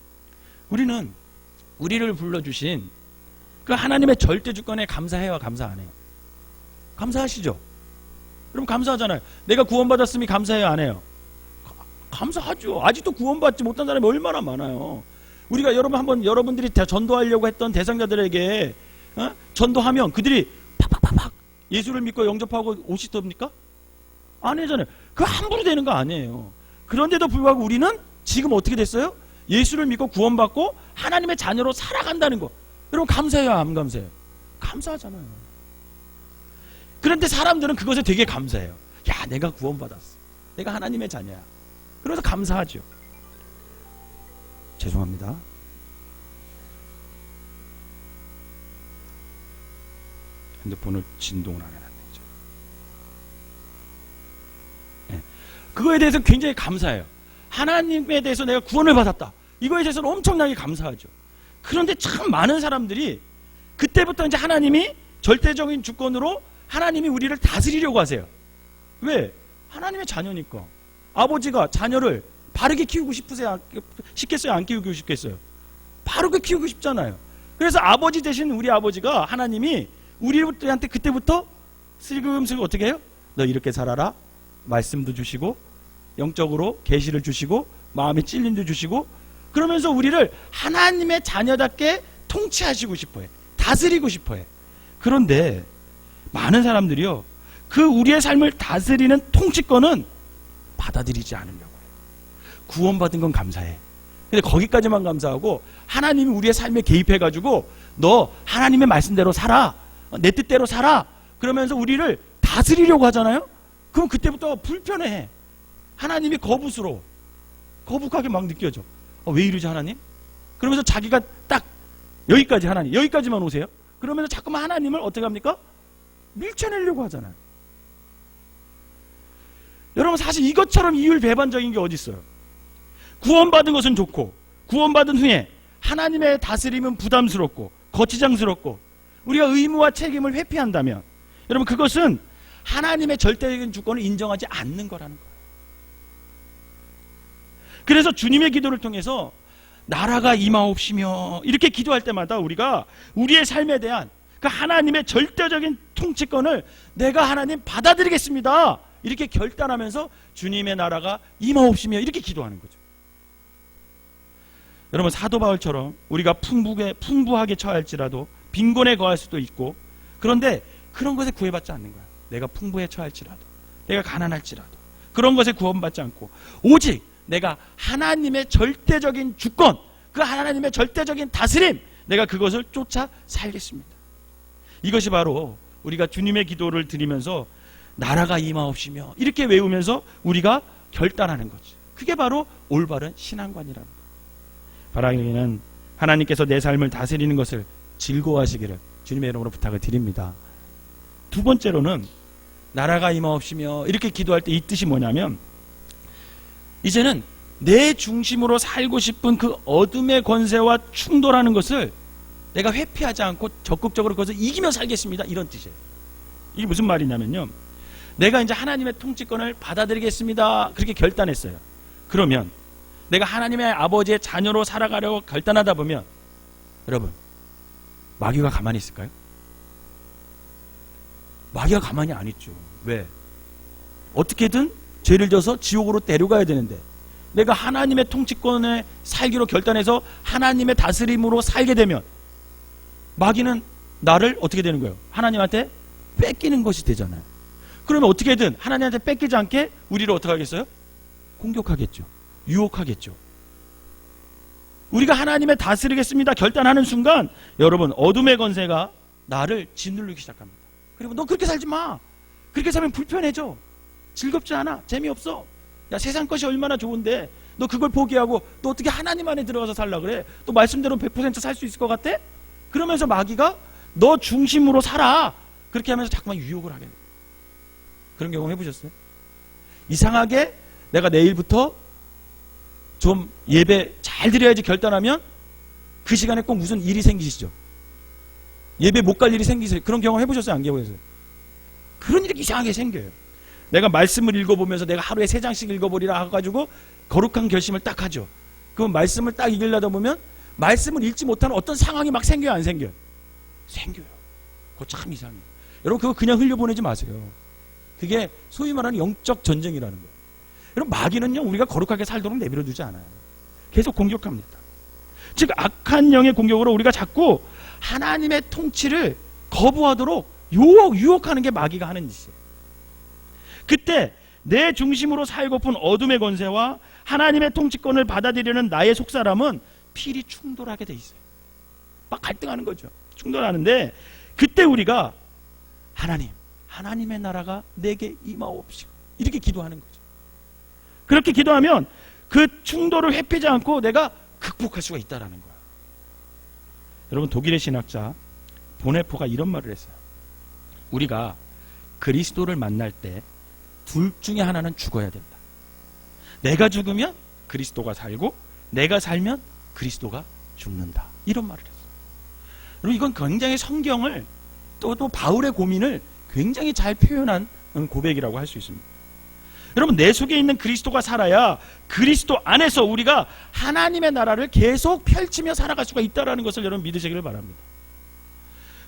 우리는 우리를 불러주신 그 하나님의 절대 주권에 감사해요, 감사 안 해요? 감사하시죠? 여러분 감사하잖아요. 내가 구원받았으니 감사해요, 안 해요? 감사하죠. 아직도 구원받지 못한 사람이 얼마나 많아요. 우리가 여러분들이 전도하려고 했던 대상자들에게 전도하면 그들이 팍팍팍팍 예수를 믿고 영접하고 오시답니까? 아니잖아요. 그거 함부로 되는 거 아니에요. 그런데도 불구하고 우리는 지금 어떻게 됐어요? 예수를 믿고 구원받고 하나님의 자녀로 살아간다는 거. 여러분 감사해요, 안 감사해요? 감사하잖아요. 그런데 사람들은 그것에 되게 감사해요. 야, 내가 구원받았어. 내가 하나님의 자녀야. 그래서 감사하죠. 죄송합니다. 핸드폰을 진동을 안 해놨네. 네. 그거에 대해서 굉장히 감사해요. 하나님에 대해서 내가 구원을 받았다. 이거에 대해서는 엄청나게 감사하죠. 그런데 참 많은 사람들이 그때부터 이제 하나님이 절대적인 주권으로 하나님이 우리를 다스리려고 하세요. 왜? 하나님의 자녀니까. 아버지가 자녀를 바르게 키우고 싶겠어요? 안 키우고 싶겠어요? 바르게 키우고 싶잖아요. 그래서 아버지 대신 우리 아버지가 하나님이 우리한테 그때부터 슬금슬금 어떻게 해요? 너 이렇게 살아라. 말씀도 주시고 영적으로 계시를 주시고 마음의 찔림도 주시고 그러면서 우리를 하나님의 자녀답게 통치하시고 싶어해. 다스리고 싶어해. 그런데 많은 사람들이요, 그 우리의 삶을 다스리는 통치권은 받아들이지 않으려고 해요. 구원받은 건 감사해. 근데 거기까지만 감사하고 하나님이 우리의 삶에 개입해가지고 너 하나님의 말씀대로 살아, 내 뜻대로 살아, 그러면서 우리를 다스리려고 하잖아요. 그럼 그때부터 불편해. 하나님이 거부스러워. 거북하게 막 느껴져. 왜 이러지 하나님? 그러면서 자기가 딱 여기까지 하나님, 여기까지만 오세요. 그러면서 자꾸만 하나님을 어떻게 합니까? 밀쳐내려고 하잖아요. 여러분 사실 이것처럼 이율배반적인 게 어디 있어요? 구원받은 것은 좋고 구원받은 후에 하나님의 다스림은 부담스럽고 거치장스럽고 우리가 의무와 책임을 회피한다면 여러분 그것은 하나님의 절대적인 주권을 인정하지 않는 거라는 거예요. 그래서 주님의 기도를 통해서 나라가 임하옵시며 이렇게 기도할 때마다 우리가 우리의 삶에 대한 그 하나님의 절대적인 통치권을 내가 하나님 받아들이겠습니다 이렇게 결단하면서 주님의 나라가 임하옵시며 이렇게 기도하는 거죠. 여러분 사도 바울처럼 우리가 풍부하게 처할지라도 빈곤에 거할 수도 있고 그런데 그런 것에 구애받지 않는 거야. 내가 풍부에 처할지라도 내가 가난할지라도 그런 것에 구원받지 않고 오직 내가 하나님의 절대적인 주권 그 하나님의 절대적인 다스림 내가 그것을 쫓아 살겠습니다. 이것이 바로 우리가 주님의 기도를 드리면서 나라가 임하옵시며 이렇게 외우면서 우리가 결단하는 거지. 그게 바로 올바른 신앙관이라는 거예요. 바라기는 하나님께서 내 삶을 다스리는 것을 즐거워하시기를 주님의 이름으로 부탁을 드립니다. 두 번째로는 나라가 임하옵시며 이렇게 기도할 때 이 뜻이 뭐냐면 이제는 내 중심으로 살고 싶은 그 어둠의 권세와 충돌하는 것을 내가 회피하지 않고 적극적으로 그것을 이기며 살겠습니다. 이런 뜻이에요. 이게 무슨 말이냐면요. 내가 이제 하나님의 통치권을 받아들이겠습니다. 그렇게 결단했어요. 그러면 내가 하나님의 아버지의 자녀로 살아가려고 결단하다 보면 여러분 마귀가 가만히 있을까요? 마귀가 가만히 안 있죠. 왜? 어떻게든 죄를 져서 지옥으로 데려가야 되는데 내가 하나님의 통치권에 살기로 결단해서 하나님의 다스림으로 살게 되면 마귀는 나를 어떻게 되는 거예요? 하나님한테 뺏기는 것이 되잖아요. 그러면 어떻게든 하나님한테 뺏기지 않게 우리를 어떻게 하겠어요? 공격하겠죠. 유혹하겠죠. 우리가 하나님의 다스리겠습니다 결단하는 순간 여러분 어둠의 권세가 나를 짓누르기 시작합니다. 그리고 너 그렇게 살지 마. 그렇게 살면 불편해져. 즐겁지 않아. 재미없어. 야 세상 것이 얼마나 좋은데 너 그걸 포기하고 또 어떻게 하나님 안에 들어가서 살라 그래? 또 말씀대로 100% 살 수 있을 것 같아? 그러면서 마귀가 너 중심으로 살아. 그렇게 하면서 자꾸만 유혹을 하게 돼요. 그런 경험 해보셨어요? 이상하게 내가 내일부터 좀 예배 잘 드려야지 결단하면 그 시간에 꼭 무슨 일이 생기시죠? 예배 못 갈 일이 생기세요. 그런 경험 해보셨어요? 안 해보셨어요? 그런 일이 이상하게 생겨요. 내가 말씀을 읽어보면서 내가 하루에 3장씩 읽어보리라 해가지고 거룩한 결심을 딱 하죠. 그럼 말씀을 딱 읽으려다 보면 말씀을 읽지 못하는 어떤 상황이 막 생겨요? 안 생겨요? 생겨요. 그거 참 이상해요. 여러분 그거 그냥 흘려보내지 마세요. 그게 소위 말하는 영적 전쟁이라는 거예요. 여러분, 마귀는요, 우리가 거룩하게 살도록 내버려 두지 않아요. 계속 공격합니다. 즉, 악한 영의 공격으로 우리가 자꾸 하나님의 통치를 거부하도록 유혹하는 게 마귀가 하는 짓이에요. 그때 내 중심으로 살고픈 어둠의 권세와 하나님의 통치권을 받아들이는 나의 속사람은 필히 충돌하게 돼 있어요. 막 갈등하는 거죠. 충돌하는데, 그때 우리가 하나님의 나라가 내게 임하옵시고, 이렇게 기도하는 거죠. 그렇게 기도하면 그 충돌을 회피하지 않고 내가 극복할 수가 있다라는 거예요. 여러분, 독일의 신학자 보네포가 이런 말을 했어요. 우리가 그리스도를 만날 때 둘 중에 하나는 죽어야 된다. 내가 죽으면 그리스도가 살고, 내가 살면 그리스도가 죽는다. 이런 말을 했어요. 여러분, 이건 굉장히 성경을 또 바울의 고민을 굉장히 잘 표현한 고백이라고 할 수 있습니다. 여러분, 내 속에 있는 그리스도가 살아야 그리스도 안에서 우리가 하나님의 나라를 계속 펼치며 살아갈 수가 있다는 것을 여러분 믿으시기를 바랍니다.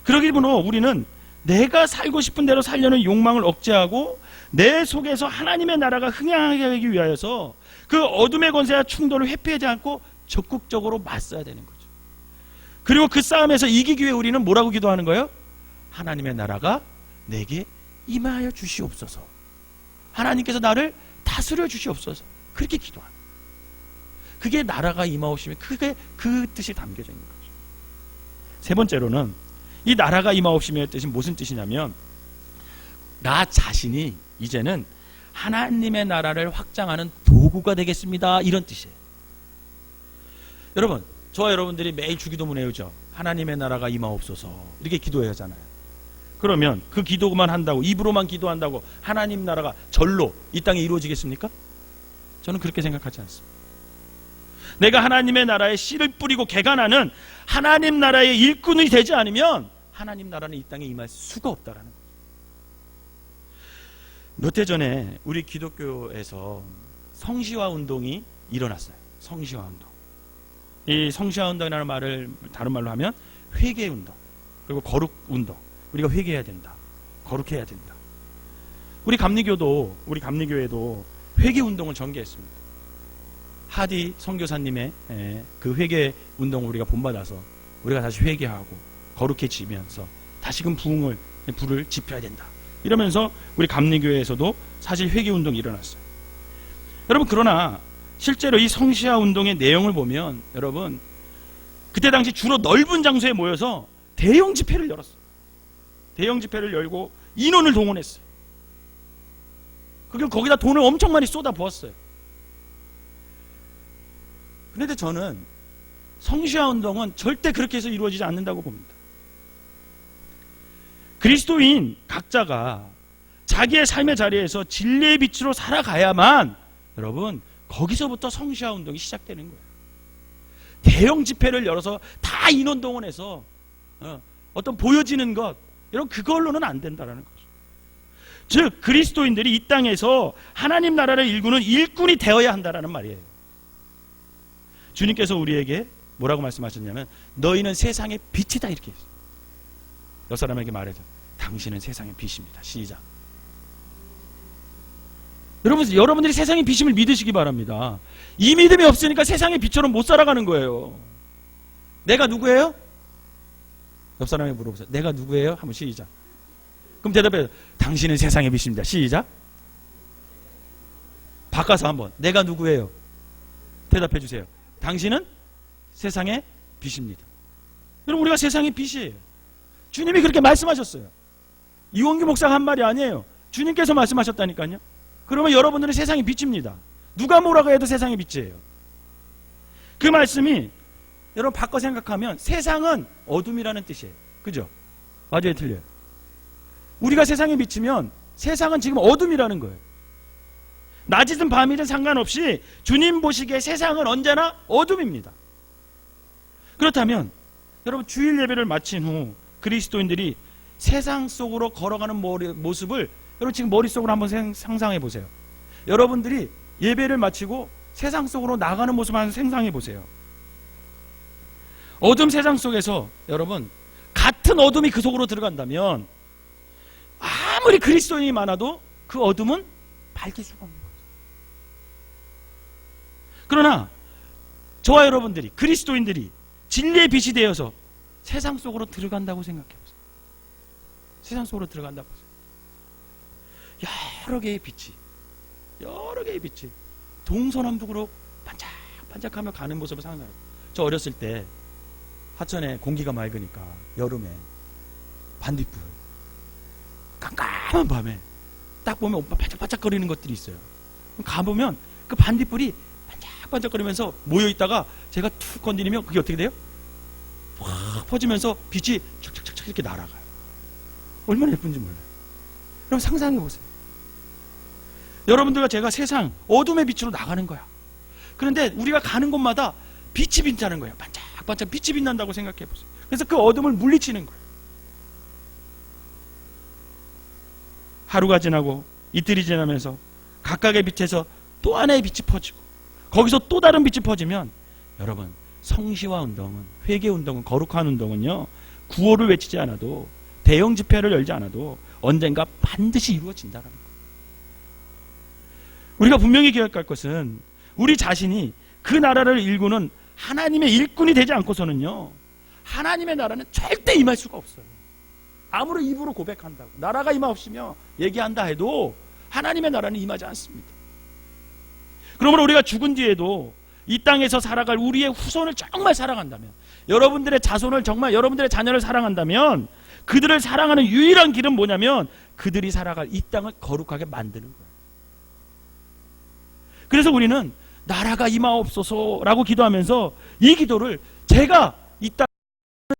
그러기보다 우리는 내가 살고 싶은 대로 살려는 욕망을 억제하고 내 속에서 하나님의 나라가 흥행하게 하기 위하여서 그 어둠의 권세와 충돌을 회피하지 않고 적극적으로 맞서야 되는 거죠. 그리고 그 싸움에서 이기기 위해 우리는 뭐라고 기도하는 거예요? 하나님의 나라가 내게 임하여 주시옵소서. 하나님께서 나를 다스려 주시옵소서. 그렇게 기도하는 거예요. 그게 나라가 임하옵시면 그게 그 뜻이 담겨져 있는 거죠. 세 번째로는 이 나라가 임하옵시면의 뜻이 무슨 뜻이냐면, 나 자신이 이제는 하나님의 나라를 확장하는 도구가 되겠습니다, 이런 뜻이에요. 여러분, 저와 여러분들이 매일 주기도문 외우죠. 하나님의 나라가 임하옵소서, 이렇게 기도해야 하잖아요. 그러면 그 기도만 한다고, 입으로만 기도한다고 하나님 나라가 절로 이 땅에 이루어지겠습니까? 저는 그렇게 생각하지 않습니다. 내가 하나님의 나라에 씨를 뿌리고 개간하는 하나님 나라의 일꾼이 되지 않으면 하나님 나라는 이 땅에 임할 수가 없다라는 거예요. 몇 해 전에 우리 기독교에서 성시화 운동이 일어났어요. 성시화 운동. 이 성시화 운동이라는 말을 다른 말로 하면 회개 운동, 그리고 거룩 운동. 우리가 회개해야 된다, 거룩해야 된다. 우리 감리교회도 회개 운동을 전개했습니다. 하디 선교사님의 그 회개 운동을 우리가 본받아서 우리가 다시 회개하고 거룩해지면서 다시금 불을 지펴야 된다, 이러면서 우리 감리교회에서도 사실 회개 운동이 일어났어요. 여러분, 그러나 실제로 이 성시화 운동의 내용을 보면, 여러분, 그때 당시 주로 넓은 장소에 모여서 대형 집회를 열었어요. 대형 집회를 열고 인원을 동원했어요. 그리고 거기다 돈을 엄청 많이 쏟아 부었어요. 그런데 저는 성시화 운동은 절대 그렇게 해서 이루어지지 않는다고 봅니다. 그리스도인 각자가 자기의 삶의 자리에서 진리의 빛으로 살아가야만, 여러분, 거기서부터 성시화 운동이 시작되는 거예요. 대형 집회를 열어서 다 인원 동원해서 어떤 보여지는 것, 여러분, 그걸로는 안 된다라는 거죠. 즉, 그리스도인들이 이 땅에서 하나님 나라를 일구는 일꾼이 되어야 한다라는 말이에요. 주님께서 우리에게 뭐라고 말씀하셨냐면, 너희는 세상의 빛이다, 이렇게 했어요. 옆 사람에게 말해줘. 당신은 세상의 빛입니다. 시작. 여러분들이 세상의 빛임을 믿으시기 바랍니다. 이 믿음이 없으니까 세상의 빛처럼 못 살아가는 거예요. 내가 누구예요? 옆 사람에게 물어보세요. 내가 누구예요? 한번 시작. 그럼 대답해요. 당신은 세상의 빛입니다. 시작. 바꿔서 한번. 내가 누구예요? 대답해 주세요. 당신은 세상의 빛입니다. 여러분, 우리가 세상의 빛이에요. 주님이 그렇게 말씀하셨어요. 이원규 목사가 한 말이 아니에요. 주님께서 말씀하셨다니까요. 그러면 여러분들은 세상의 빛입니다. 누가 뭐라고 해도 세상의 빛이에요. 그 말씀이 여러분 바꿔 생각하면 세상은 어둠이라는 뜻이에요. 그죠? 맞아요, 틀려요? 우리가 세상에 비치면 세상은 지금 어둠이라는 거예요. 낮이든 밤이든 상관없이 주님 보시기에 세상은 언제나 어둠입니다. 그렇다면 여러분, 주일 예배를 마친 후 그리스도인들이 세상 속으로 걸어가는 모습을 여러분 지금 머릿속으로 한번 상상해 보세요. 여러분들이 예배를 마치고 세상 속으로 나가는 모습을 한번 상상해 보세요. 어둠 세상 속에서 여러분, 같은 어둠이 그 속으로 들어간다면 아무리 그리스도인이 많아도 그 어둠은 밝힐 수가 없는 거죠. 그러나 저와 여러분들이, 그리스도인들이 진리의 빛이 되어서 세상 속으로 들어간다고 생각해보세요. 세상 속으로 들어간다고 보세요. 여러 개의 빛이 동서남북으로 반짝반짝하며 가는 모습을 상상해요. 저 어렸을 때 하천에 공기가 맑으니까 여름에 반딧불, 깜깜한 밤에 딱 보면 반짝반짝거리는 것들이 있어요. 가보면 그 반딧불이 반짝반짝거리면서 모여있다가 제가 툭 건드리면 그게 어떻게 돼요? 확 퍼지면서 빛이 촥촥촥 이렇게 날아가요. 얼마나 예쁜지 몰라요. 그럼 상상해보세요. 여러분들과 제가 세상 어둠의 빛으로 나가는 거야. 그런데 우리가 가는 곳마다 빛이 빛나는 거예요. 반짝반짝 빛이 빛난다고 생각해보세요. 그래서 그 어둠을 물리치는 거예요. 하루가 지나고 이틀이 지나면서 각각의 빛에서 또 하나의 빛이 퍼지고 거기서 또 다른 빛이 퍼지면 여러분, 성시화 운동은, 회개 운동은, 거룩한 운동은요, 구호를 외치지 않아도, 대형 집회를 열지 않아도 언젠가 반드시 이루어진다라는 거예요. 우리가 분명히 기억할 것은 우리 자신이 그 나라를 일구는 하나님의 일꾼이 되지 않고서는요, 하나님의 나라는 절대 임할 수가 없어요. 아무리 입으로 고백한다고 나라가 임하옵시며 얘기한다 해도 하나님의 나라는 임하지 않습니다. 그러므로 우리가 죽은 뒤에도 이 땅에서 살아갈 우리의 후손을 정말 사랑한다면, 여러분들의 자손을 정말, 여러분들의 자녀를 사랑한다면, 그들을 사랑하는 유일한 길은 뭐냐면 그들이 살아갈 이 땅을 거룩하게 만드는 거예요. 그래서 우리는 나라가 임하옵소서라고 기도하면서 이 기도를 제가 이 땅에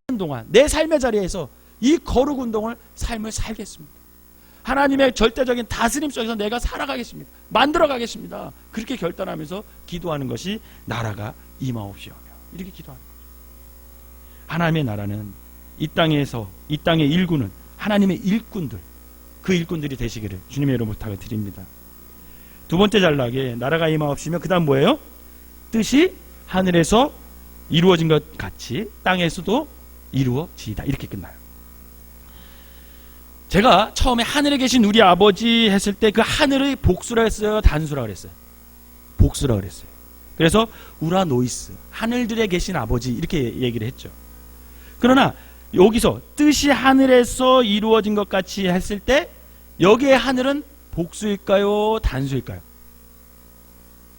사는 동안 내 삶의 자리에서 이 거룩 운동을, 삶을 살겠습니다. 하나님의 절대적인 다스림 속에서 내가 살아가겠습니다. 만들어가겠습니다. 그렇게 결단하면서 기도하는 것이 나라가 임하옵시오며, 이렇게 기도하는 거죠. 하나님의 나라는 이 땅에서, 이 땅의 일구는 하나님의 일꾼들, 그 일꾼들이 되시기를 주님의 이름으로 부탁을 드립니다. 두 번째 단락에 나라가 임하옵시며 그 다음 뭐예요? 뜻이 하늘에서 이루어진 것 같이 땅에서도 이루어지이다, 이렇게 끝나요. 제가 처음에 하늘에 계신 우리 아버지 했을 때 그 하늘의 복수라 했어요, 단수라 그랬어요? 복수라 그랬어요. 그래서 우라노이스, 하늘들에 계신 아버지, 이렇게 얘기를 했죠. 그러나 여기서 뜻이 하늘에서 이루어진 것 같이 했을 때 여기에 하늘은 복수일까요, 단수일까요?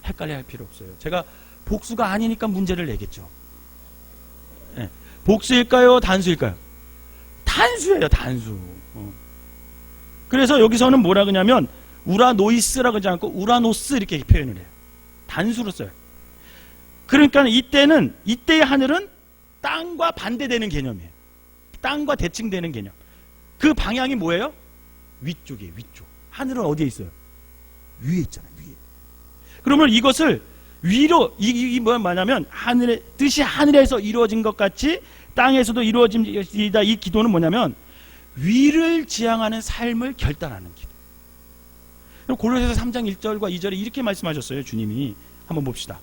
헷갈려 할 필요 없어요. 제가 복수가 아니니까 문제를 내겠죠. 네. 복수일까요, 단수일까요? 단수예요, 단수. 그래서 여기서는 뭐라 그러냐면 우라노이스라고 하지 않고 우라노스 이렇게 표현을 해요. 단수로 써요. 그러니까 이때의 하늘은 땅과 반대되는 개념이에요. 땅과 대칭되는 개념. 그 방향이 뭐예요? 위쪽이에요, 위쪽. 하늘은 어디에 있어요? 위에 있잖아요, 위에. 그러면 이것을 위로, 이 뭐냐면 하늘의 뜻이 하늘에서 이루어진 것 같이 땅에서도 이루어집니다. 이 기도는 뭐냐면 위를 지향하는 삶을 결단하는 기도. 골로새서 3장 1절과 2절에 이렇게 말씀하셨어요, 주님이. 한번 봅시다.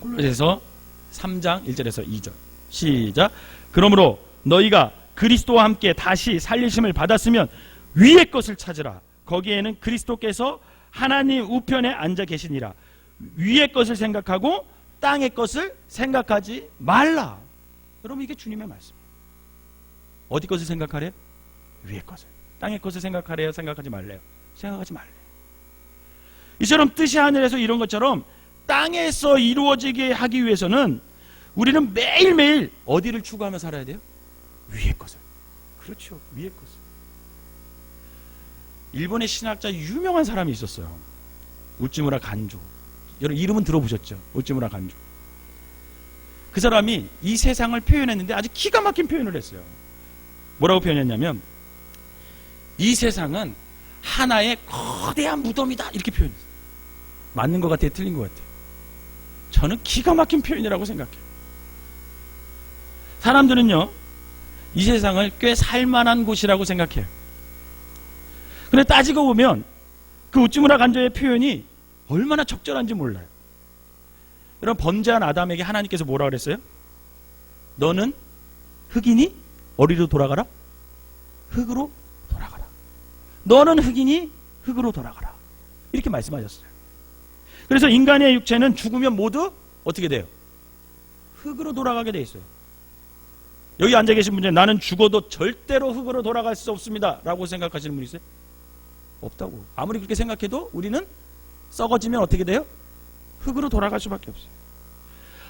골로새서 3장 1절에서 2절 시작. 그러므로 너희가 그리스도와 함께 다시 살리심을 받았으면 위의 것을 찾으라. 거기에는 그리스도께서 하나님 우편에 앉아 계시니라. 위의 것을 생각하고 땅의 것을 생각하지 말라. 여러분, 이게 주님의 말씀이에요. 어디 것을 생각하래요? 위의 것을. 땅의 것을 생각하래요? 생각하지 말래요? 생각하지 말래요. 이처럼 뜻이 하늘에서 이런 것처럼 땅에서 이루어지게 하기 위해서는 우리는 매일매일 어디를 추구하며 살아야 돼요? 위의 것을. 그렇죠, 위의 것을. 일본의 신학자 유명한 사람이 있었어요. 우찌무라 간조. 여러분 이름은 들어보셨죠? 우찌무라 간조. 그 사람이 이 세상을 표현했는데 아주 기가 막힌 표현을 했어요. 뭐라고 표현했냐면 이 세상은 하나의 거대한 무덤이다, 이렇게 표현했어요. 맞는 것 같아요, 틀린 것 같아요? 저는 기가 막힌 표현이라고 생각해요. 사람들은요, 이 세상을 꽤 살만한 곳이라고 생각해요. 근데 따지고 보면 그 우찌무라 간조의 표현이 얼마나 적절한지 몰라요. 여러분, 범죄한 아담에게 하나님께서 뭐라 그랬어요? 너는 흙이니 어디로 돌아가라? 흙으로 돌아가라. 너는 흙이니 흙으로 돌아가라. 이렇게 말씀하셨어요. 그래서 인간의 육체는 죽으면 모두 어떻게 돼요? 흙으로 돌아가게 돼 있어요. 여기 앉아 계신 분 중에 나는 죽어도 절대로 흙으로 돌아갈 수 없습니다 라고 생각하시는 분 있어요? 없다고. 아무리 그렇게 생각해도 우리는 썩어지면 어떻게 돼요? 흙으로 돌아갈 수밖에 없어요.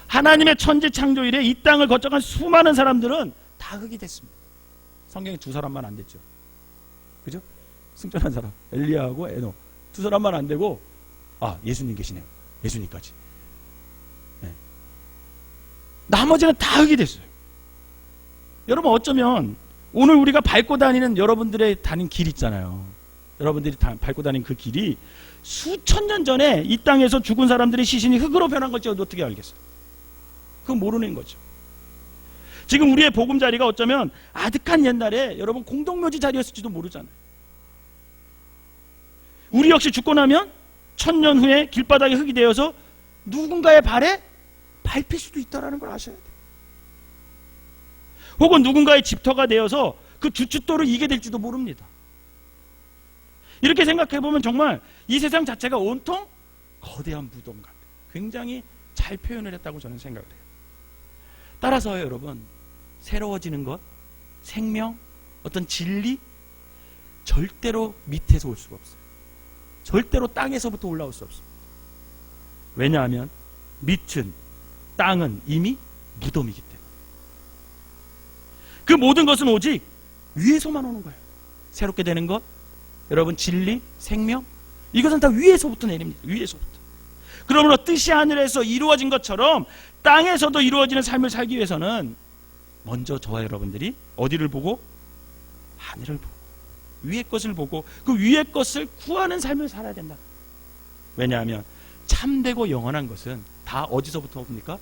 하나님의 천지 창조 이래 이 땅을 거쳐간 수많은 사람들은 다 흙이 됐습니다. 성경에 두 사람만 안 됐죠. 그죠? 승천한 사람 엘리야하고 에노 두 사람만 안 되고 예수님 계시네요. 예수님까지. 네. 나머지는 다 흙이 됐어요. 여러분 어쩌면 오늘 우리가 밟고 다니는 여러분들의 다닌 길 있잖아요. 여러분들이 밟고 다닌 그 길이 수천 년 전에 이 땅에서 죽은 사람들의 시신이 흙으로 변한 걸지 어떻게 알겠어요? 그건 모르는 거죠. 지금 우리의 보금자리가 어쩌면 아득한 옛날에 여러분 공동묘지 자리였을지도 모르잖아요. 우리 역시 죽고 나면 1000년 후에 길바닥에 흙이 되어서 누군가의 발에 밟힐 수도 있다는 걸 아셔야 돼요. 혹은 누군가의 집터가 되어서 그 주춧돌을 이게 될지도 모릅니다. 이렇게 생각해보면 정말 이 세상 자체가 온통 거대한 무덤 같아요. 굉장히 잘 표현을 했다고 저는 생각을 해요. 따라서 여러분 새로워지는 것, 생명, 어떤 진리 절대로 밑에서 올 수가 없어요. 절대로 땅에서부터 올라올 수 없습니다. 왜냐하면 밑은 땅은 이미 무덤이기 때문에 그 모든 것은 오직 위에서만 오는 거예요. 새롭게 되는 것, 여러분 진리, 생명 이것은 다 위에서부터 내립니다. 위에서부터. 그러므로 뜻이 하늘에서 이루어진 것처럼 땅에서도 이루어지는 삶을 살기 위해서는 먼저 저와 여러분들이 어디를 보고? 하늘을 보고 위의 것을 보고 그 위의 것을 구하는 삶을 살아야 된다. 왜냐하면 참되고 영원한 것은 다 어디서부터 옵니까?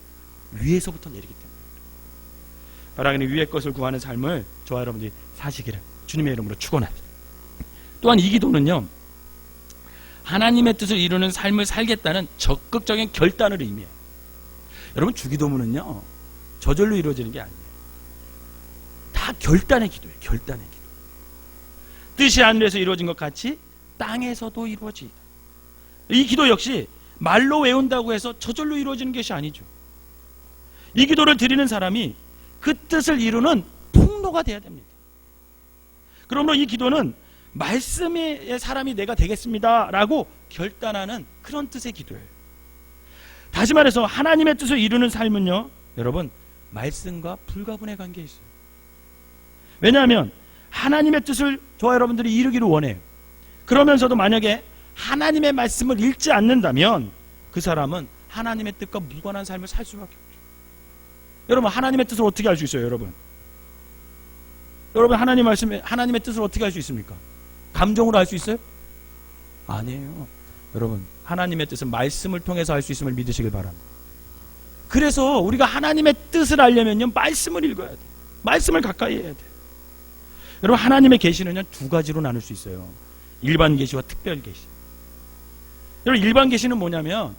위에서부터 내리기 때문에. 바라기는 위의 것을 구하는 삶을 저와 여러분들이 사시기를 주님의 이름으로 축원합니다. 또한 이 기도는요, 하나님의 뜻을 이루는 삶을 살겠다는 적극적인 결단을 의미해요. 여러분 주기도문은요 저절로 이루어지는 게 아니에요. 다 결단의 기도예요. 결단의 기도. 뜻이 하늘에서 이루어진 것 같이 땅에서도 이루어지다. 이 기도 역시 말로 외운다고 해서 저절로 이루어지는 것이 아니죠. 이 기도를 드리는 사람이 그 뜻을 이루는 통로가 돼야 됩니다. 그러므로 이 기도는 말씀의 사람이 내가 되겠습니다 라고 결단하는 그런 뜻의 기도예요. 다시 말해서 하나님의 뜻을 이루는 삶은요 여러분 말씀과 불가분의 관계에 있어요. 왜냐하면 하나님의 뜻을 저와 여러분들이 이루기를 원해요. 그러면서도 만약에 하나님의 말씀을 읽지 않는다면 그 사람은 하나님의 뜻과 무관한 삶을 살 수밖에 없죠. 여러분 하나님의 뜻을 어떻게 알 수 있어요? 여러분 하나님의 뜻을 어떻게 알 수 있습니까? 감정으로 알 수 있어요? 아니에요. 여러분 하나님의 뜻은 말씀을 통해서 알 수 있음을 믿으시길 바랍니다. 그래서 우리가 하나님의 뜻을 알려면요 말씀을 읽어야 돼요. 말씀을 가까이 해야 돼요. 여러분 하나님의 계시는요 두 가지로 나눌 수 있어요. 일반 계시와 특별 계시. 여러분 일반 계시는 뭐냐면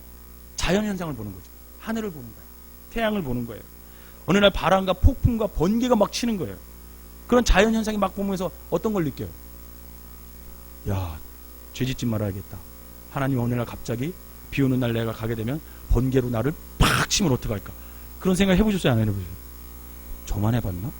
자연현상을 보는 거죠. 하늘을 보는 거예요. 태양을 보는 거예요. 어느 날 바람과 폭풍과 번개가 막 치는 거예요. 그런 자연현상이 막 보면서 어떤 걸 느껴요? 야, 죄짓지 말아야겠다. 하나님 어느 날 갑자기 비 오는 날 내가 가게 되면 번개로 나를 팍 치면 어떡할까? 그런 생각 해보셨어요? 안 해보셨어요? 저만 해봤나?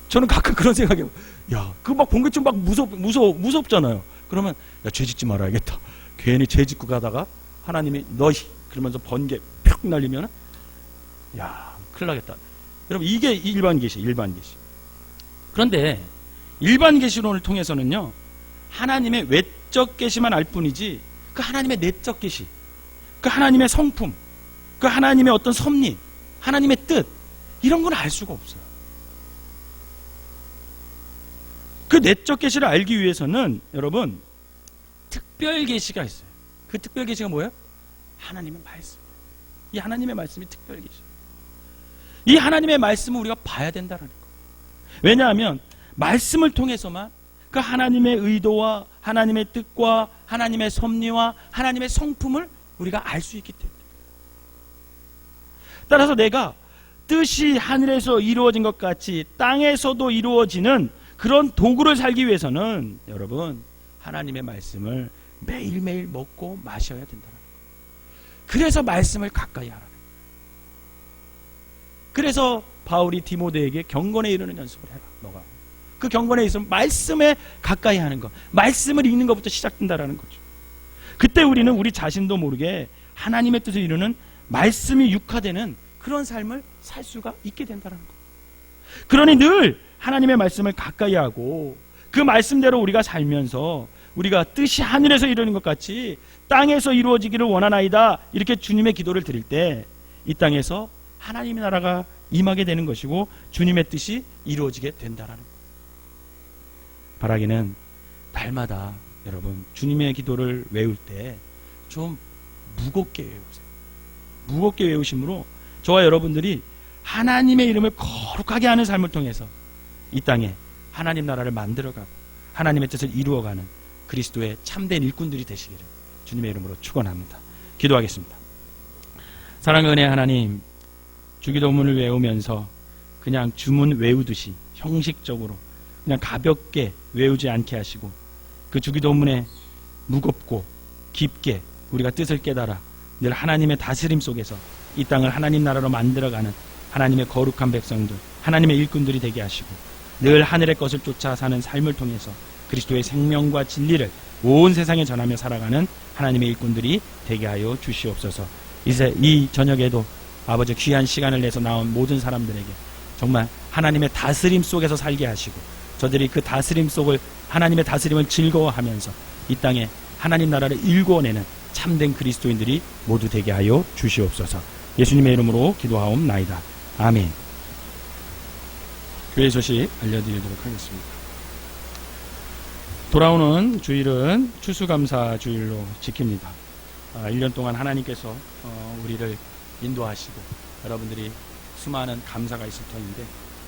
저는 가끔 그런 생각해요. 야, 그 막 번개 좀 막 무섭잖아요. 그러면 야, 죄짓지 말아야겠다. 괜히 죄짓고 가다가 하나님이 너희 그러면서 번개 팍 날리면 야, 큰일 나겠다. 여러분 이게 일반 계시. 그런데 일반 계시론을 통해서는요 하나님의 외적 계시만 알 뿐이지 그 하나님의 내적 계시, 그 하나님의 성품, 그 하나님의 어떤 섭리, 하나님의 뜻 이런 건 알 수가 없어요. 그 내적 계시를 알기 위해서는 여러분 특별 계시가 있어요. 그 특별 계시가 뭐예요? 하나님의 말씀. 이 하나님의 말씀이 특별 계시. 이 하나님의 말씀을 우리가 봐야 된다는 거예요. 왜냐하면 말씀을 통해서만 그 하나님의 의도와 하나님의 뜻과 하나님의 섭리와 하나님의 성품을 우리가 알 수 있기 때문에. 따라서 내가 뜻이 하늘에서 이루어진 것 같이 땅에서도 이루어지는 그런 도구를 살기 위해서는 여러분 하나님의 말씀을 매일매일 먹고 마셔야 된다는 거예요. 그래서 말씀을 가까이 하라는 거예요. 그래서 바울이 디모데에게 경건에 이르는 연습을 해라. 너가 그 경건에 있으면 말씀에 가까이 하는 것, 말씀을 읽는 것부터 시작된다라는 거죠. 그때 우리는 우리 자신도 모르게 하나님의 뜻을 이루는 말씀이 육화되는 그런 삶을 살 수가 있게 된다는 거예요. 그러니 늘 하나님의 말씀을 가까이 하고 그 말씀대로 우리가 살면서 우리가 뜻이 하늘에서 이루는 것 같이 땅에서 이루어지기를 원하나이다, 이렇게 주님의 기도를 드릴 때 이 땅에서 하나님의 나라가 임하게 되는 것이고 주님의 뜻이 이루어지게 된다는 거예요. 바라기는 날마다 여러분 주님의 기도를 외울 때 좀 무겁게 외우세요. 무겁게 외우심으로 저와 여러분들이 하나님의 이름을 거룩하게 하는 삶을 통해서 이 땅에 하나님 나라를 만들어가고 하나님의 뜻을 이루어가는 그리스도의 참된 일꾼들이 되시기를 주님의 이름으로 축원합니다. 기도하겠습니다. 사랑의 은혜 하나님, 주기도문을 외우면서 그냥 주문 외우듯이 형식적으로 그냥 가볍게 외우지 않게 하시고 그 주기도문에 무겁고 깊게 우리가 뜻을 깨달아 늘 하나님의 다스림 속에서 이 땅을 하나님 나라로 만들어가는 하나님의 거룩한 백성들, 하나님의 일꾼들이 되게 하시고 늘 하늘의 것을 쫓아 사는 삶을 통해서 그리스도의 생명과 진리를 온 세상에 전하며 살아가는 하나님의 일꾼들이 되게 하여 주시옵소서. 이제 이 저녁에도 아버지 귀한 시간을 내서 나온 모든 사람들에게 정말 하나님의 다스림 속에서 살게 하시고 저들이 그 다스림 속을 하나님의 다스림을 즐거워하면서 이 땅에 하나님 나라를 일궈내는 참된 그리스도인들이 모두 되게 하여 주시옵소서. 예수님의 이름으로 기도하옵나이다. 아멘. 교회 소식 알려드리도록 하겠습니다. 돌아오는 주일은 추수감사 주일로 지킵니다. 1년 동안 하나님께서 우리를 인도하시고 여러분들이 수많은 감사가 있을 터인데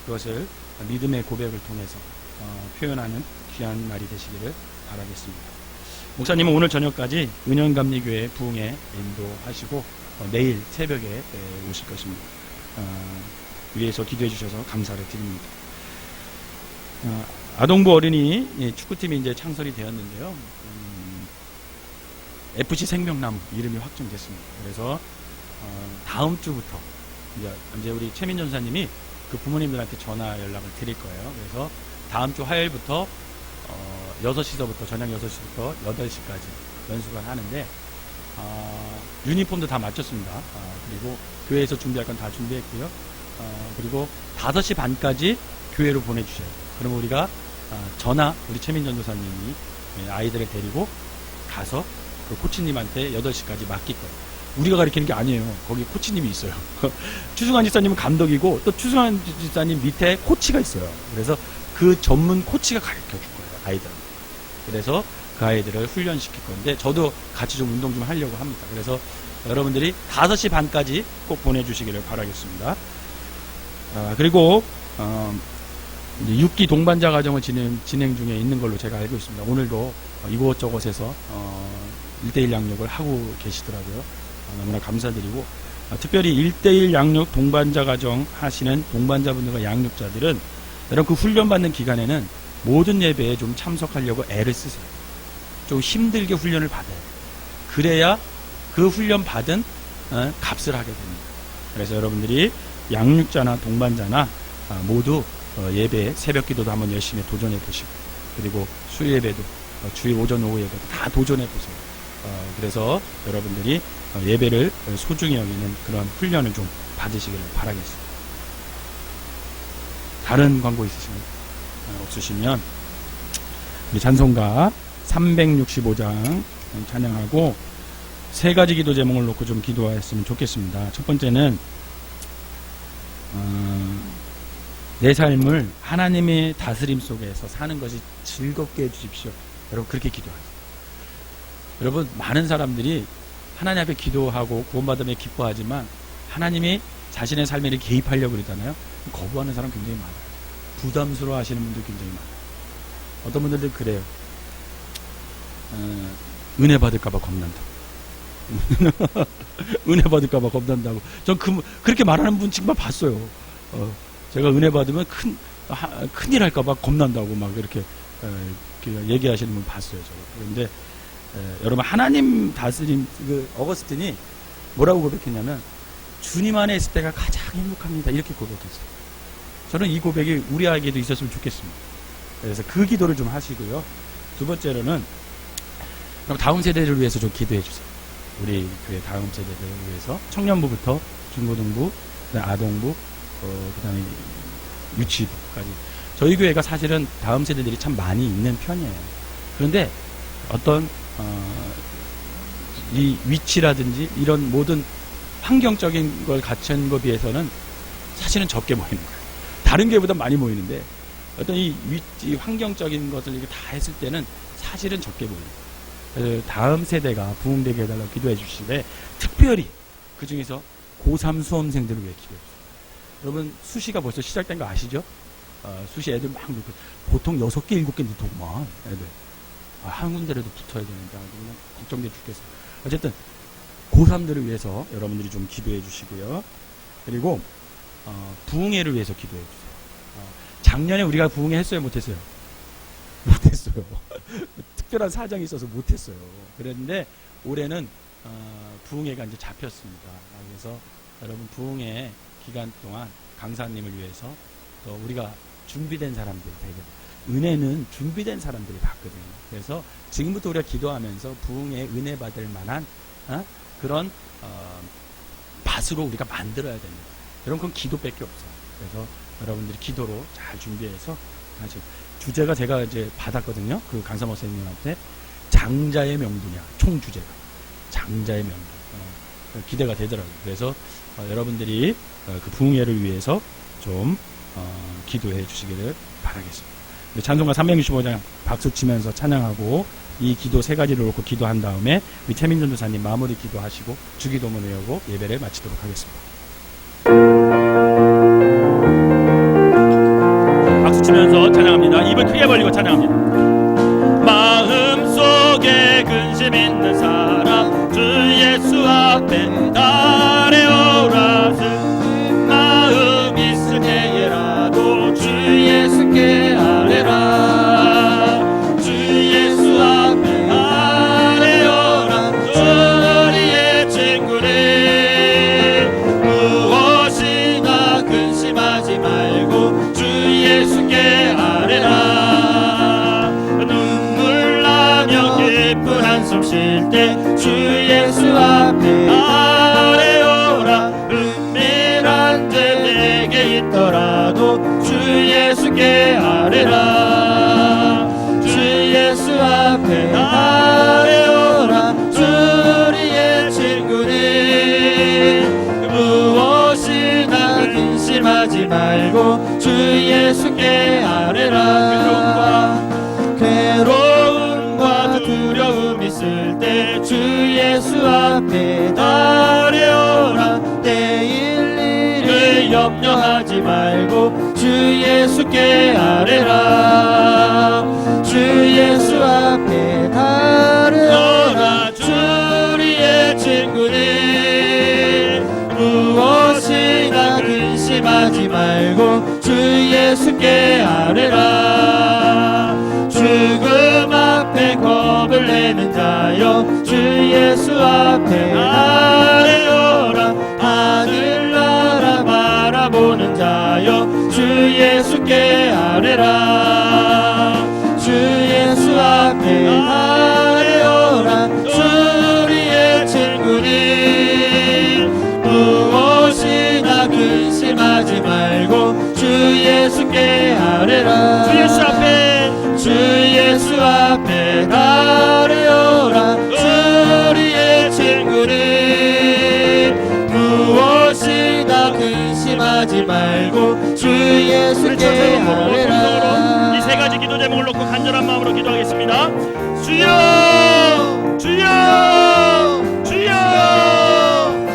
그것을 믿음의 고백을 통해서 표현하는 귀한 날이 되시기를 바라겠습니다. 목사님은 오늘 저녁까지 은연감리교회 부흥에 인도하시고 내일 새벽에 오실 것입니다. 위에서 기도해 주셔서 감사를 드립니다. 아동부 어린이 축구팀이 이제 창설이 되었는데요. FC 생명나무 이름이 확정됐습니다. 그래서 다음 주부터 이제 우리 최민 전사님이 그 부모님들한테 전화 연락을 드릴 거예요. 그래서 다음 주 화요일부터 6시서부터 저녁 6시부터 8시까지 연수를 하는데 유니폼도 다 맞췄습니다. 그리고 교회에서 준비할 건 다 준비했고요. 그리고 5시 반까지 교회로 보내주셔요. 그러면 우리가 우리 최민 전도사님이 아이들을 데리고 가서 그 코치님한테 8시까지 맡길 거예요. 우리가 가르치는 게 아니에요. 거기 코치님이 있어요. 추승환 지사님은 감독이고 또 추승환 지사님 밑에 코치가 있어요. 그래서 그 전문 코치가 가르쳐 줄 거예요. 아이들한테. 그래서 그 아이들을 훈련시킬 건데 저도 같이 좀 운동 좀 하려고 합니다. 그래서 여러분들이 5시 반까지 꼭 보내주시기를 바라겠습니다. 그리고 6기 동반자 과정을 진행 중에 있는 걸로 제가 알고 있습니다. 오늘도 이곳저곳에서 1:1 양육을 하고 계시더라고요. 너무나 감사드리고 특별히 1:1 양육 동반자 과정 하시는 동반자분들과 양육자들은 여러분 그 훈련받는 기간에는 모든 예배에 좀 참석하려고 애를 쓰세요. 좀 힘들게 훈련을 받아요. 그래야 그 훈련 받은 값을 하게 됩니다. 그래서 여러분들이 양육자나 동반자나 모두 예배 새벽 기도도 한번 열심히 도전해 보시고 그리고 수요 예배도 주일 오전 오후 예배도 다 도전해 보세요. 그래서 여러분들이 예배를 소중히 여기는 그런 훈련을 좀 받으시기를 바라겠습니다. 다른 광고 있으신가요? 없으시면 우리 찬송가 365장 찬양하고 세 가지 기도 제목을 놓고 좀 기도했으면 좋겠습니다. 첫 번째는 내 삶을 하나님의 다스림 속에서 사는 것이 즐겁게 해주십시오. 여러분 그렇게 기도하세요. 여러분 많은 사람들이 하나님 앞에 기도하고 구원받으며 기뻐하지만 하나님이 자신의 삶에 개입하려고 그러잖아요. 거부하는 사람 굉장히 많아요. 부담스러워 하시는 분들 굉장히 많아요. 어떤 분들은 그래요. 은혜 받을까봐 겁난다. 은혜 받을까봐 겁난다고. 전 그렇게 말하는 분 정말 봤어요. 제가 은혜 받으면 큰일 할까봐 겁난다고 막 이렇게 얘기하시는 분 봤어요. 제가. 그런데 여러분 하나님 다스림 그 어거스틴이 뭐라고 고백했냐면 주님 안에 있을 때가 가장 행복합니다. 이렇게 고백했어요. 저는 이 고백이 우리에게도 있었으면 좋겠습니다. 그래서 그 기도를 좀 하시고요. 두 번째로는 그럼 다음 세대를 위해서 좀 기도해 주세요. 우리 교회 다음 세대를 위해서 청년부부터 중고등부, 그다음에 아동부, 그다음에 유치부까지. 저희 교회가 사실은 다음 세대들이 참 많이 있는 편이에요. 그런데 어떤 이 위치라든지 이런 모든 환경적인 걸 갖춘 것에 비해서는 사실은 적게 모이는 거예요. 다른 교회보다 많이 모이는데 어떤 이 환경적인 것을 이렇게 다 했을 때는 사실은 적게 모이는 거예요. 그래서 다음 세대가 부흥되게 해달라고 기도해 주시되 특별히 그 중에서 고3 수험생들을 위해 기도해 주세요. 여러분 수시가 벌써 시작된 거 아시죠? 수시 애들 막 넣고 보통 6개, 7개 넣더구만 애들. 한 군데라도 붙어야 되는데 그냥 걱정돼 죽겠어요. 어쨌든 고3들을 위해서 여러분들이 좀 기도해 주시고요. 그리고 부흥회를 위해서 기도해 주세요. 작년에 우리가 부흥회 했어요? 못했어요? 못했어요. 특별한 사정이 있어서 못했어요. 그랬는데 올해는 부흥회가 이제 잡혔습니다. 그래서 여러분 부흥회 기간 동안 강사님을 위해서 또 우리가 준비된 사람들 은혜는 준비된 사람들이 받거든요. 그래서 지금부터 우리가 기도하면서 부흥회 은혜 받을 만한 그런 밭으로 우리가 만들어야 됩니다. 여러분 그건 기도밖에 없어요. 그래서 여러분들이 기도로 잘 준비해서 하시고 주제가 제가 이제 받았거든요. 그 강사 목사님한테 장자의 명분이야. 총 주제가 장자의 명분. 기대가 되더라고요. 그래서 여러분들이 그 부흥회를 위해서 좀 기도해 주시기를 바라겠습니다. 찬송가 365장 박수 치면서 찬양하고 이 기도 세 가지를 놓고 기도한 다음에 우리 최민준 도사님 마무리 기도하시고 주기도문을 외우고 예배를 마치도록 하겠습니다. 박수 치면서 찬양합니다. 입을 크게 벌리고 찬양합니다. 마음속에 근심 있는 사람 주 예수 앞에 나래오라. 마음 있을 때에라도 주 예수께 아뢰라. 주 예수 앞에 아뢰오라. 우리의 친구를 무엇이나 근심하지 말고 주 예수께 아뢰라. 눈물 나며 깊은 한숨 쉴 때 주 예수 앞에 아뢰오라. 은밀한 죄 내게 있더라도 주 예수께 아뢰라. 주 예수 앞에 아뢰오라. 우리의 친구는 무엇이나 근심하지 말고 주 예수께 아뢰라. 괴로움과 두려움 있을 때 주 예수 앞에 아뢰오라. 내일 일을 염려하지 말고 주 예수께 아뢰라. 주 예수 앞에 아뢰오라. 우리의 친구는 무엇이나 근심하지 말고 주 예수께 아뢰라. 죽음 앞에 겁을 내는 자여 주 예수 앞에 아뢰오라. 하늘나라 바라보는 자여 주 예수께 아뢰라. 주 예수 앞에 아뢰오라. 우리의 친구는 무엇이나 근심하지 말고 주 예수께 아뢰라. 주 예수 앞에 아뢰오라. 우리의 친구는 무엇이나 근심하지 말고 주 예수께 아뢰라. 이 세 가지 기도 제목을 놓고 간절한 마음으로 기도하겠습니다. 주여, 주여, 주여.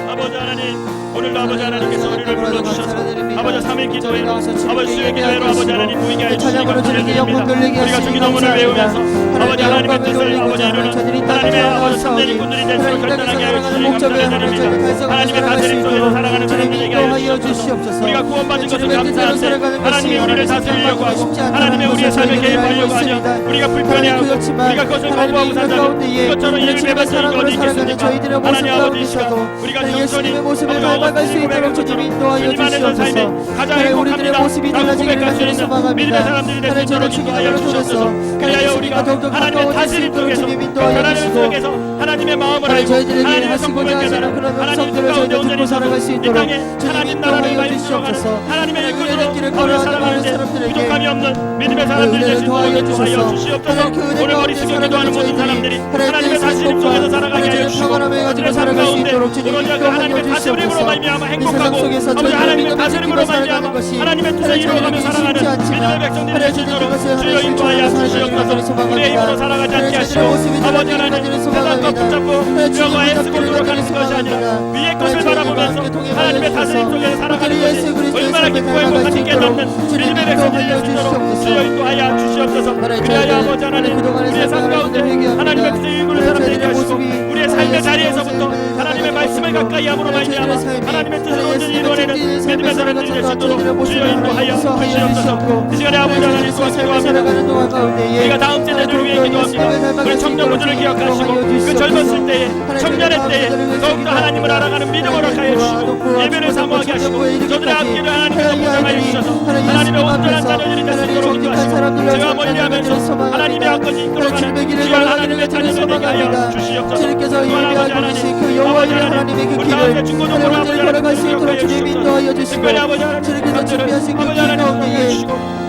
아버지 하나님, 오늘도 아버지 하나님께서 우리를 불러주셔서 아버지 3일 기도회로 아버지 수요일 기도회로 아버지 하나님 모이게 하여 주시기 감사드립니다. 우리가 주기도문을 외우면서 아버지 하나님의 뜻을 아버지 이루는 하나님의 아버지 참된 군들이 될수록 결단하게 하여 주시기 감사드립니다. 하나님의 다스림 속에서 살아가는 사람들에게 하여 주시옵소서. 주시옵소서. 우리가 구원받은 것은 주님의 뜻대로 감사한데 살아가는 것이 하나님의 우리를 다스리려고 하고 쉽지 않다는 하나님의 우리의 것을 삶에 저희들이 개입하려고 알고 하냐 있습니다. 우리가 불편해하고 그렇지만 우리가 그것을 하나님의 거부하고 인간 산다면 가운데에 그것처럼 주님의 예수님의 사랑으로 어디 살아가는 있겠습니까? 저희들의 모습 하나님 아버지 이 시간 가운데서도 우리가 예수님의 겸손히 모습을 우리가 닮아갈 수 어떤 있도록 주님 고백을 인도하여 주님 안에서 주시옵소서. 삶이 가장 하나님 우리들의 행복합니다. 모습이 라고 달라지기를 고백할 수 간절히 있는 소망합니다. 믿음의 사람들이 될 수 하나님 저를 있도록 주기를 인도하여 주시옵소서. 통해서 그리하여 우리가 더욱더 하나님의 가까워질 수 다스릴 있도록 속에서 주님 그 인도하여 변화된 주시고 속에서 하나님의 마음을 하나님 알고 저희들에게 하나님의 하시고자 성품을 하시는 깨달아 그런 하나님 음성들을 가운데 저희들 듣고 온전히 살아갈 수 이 있도록 땅에 주님 하나님 나라를 인도하여 많이 들어가는 주시옵소서. 하나님의 하나님 일꾼으로 은혜의 길을 우리를 걸어가는 살아가는 데 사람들에게 부족함이 없는 믿음의 사람들이 은혜를 될 수 있도록 더하여 인도하여 주소서. 주시옵소서. 하나님 그 은혜 오늘 머리 가운데 숙여 살아가는 기도하는 모든 저희들이 사람들이 하나님의 하나님의 다스림 속에서 살아가게 하여 주시고 평안함을 가지고 우리의 삶 살아갈 수 가운데 있도록 주님 오로지 그 인도하여 하나님의 다스림으로 주시옵소서. 말미암아 이 세상 행복하고 속에서 아버지 저희들이 하나님의 믿음을 다스림으로 지키고 살아가는 말미암아 것이 하나님의 뜻을 이루어가며 살아가는 쉽지 않지만 믿음의 백성들이 될 수 있도록 하나님 주여 인도하여 주시옵소서. 우리의 힘으로 살아가지 않게 하시고 아버지 하나님 세상과 붙잡고 뼈가 애쓰고 노력하는 것이 아니라 위의 것을 바라보면서 하나님의 다스림 속에서 살아가는 것이 얼마나 기쁘고 행복한지 깨닫는 믿음의 백성들이 될 수 있도록 주여 인도하여 주시옵소서. 그리하여 아버지 하나님 우리의 삶 가운데 하나님의 뜻을 이루는 사람들이 되게 하시고 우리의 삶의 자리에서부터 하나님의 말씀을 가까이 함으로 말미암아 하나님의 뜻을 온전히 이루어내는 믿음의 사람들이 될 수 있도록 주여 인도하여 주시옵소서. 이 시간에 아버지 하나님 소원합니다. 우리가 다음 세대들을 위해 기도합니다. 우리 청년부들을 기억하시고 그 젊었을 때에 청년의 때에 더욱더 하나님을 알아가는 믿음을 허락하여 주시고 예배를 사모하게 하시고 저들의 앞길을 하나님께서 보장하여 주셔서 하나님의 온전한 자녀들이 될 수 있도록 인도하시고 제가 멀리하면서 하나님의 앞까지 이끌어가는 귀한 하나님의 자녀들 되게 하여 주시옵소서. 주님께서 또한 예배하고 아버지 계신 그 하나님 여호와의 하나님의 그 우리 길을 가운데 중고등부를 여러분들이 걸어갈 수 있도록 주님 인도하여 주시고 특별히 아버지 하나님 주님께서 준비하신 그 아버지 길 하나님 가운데에 주시고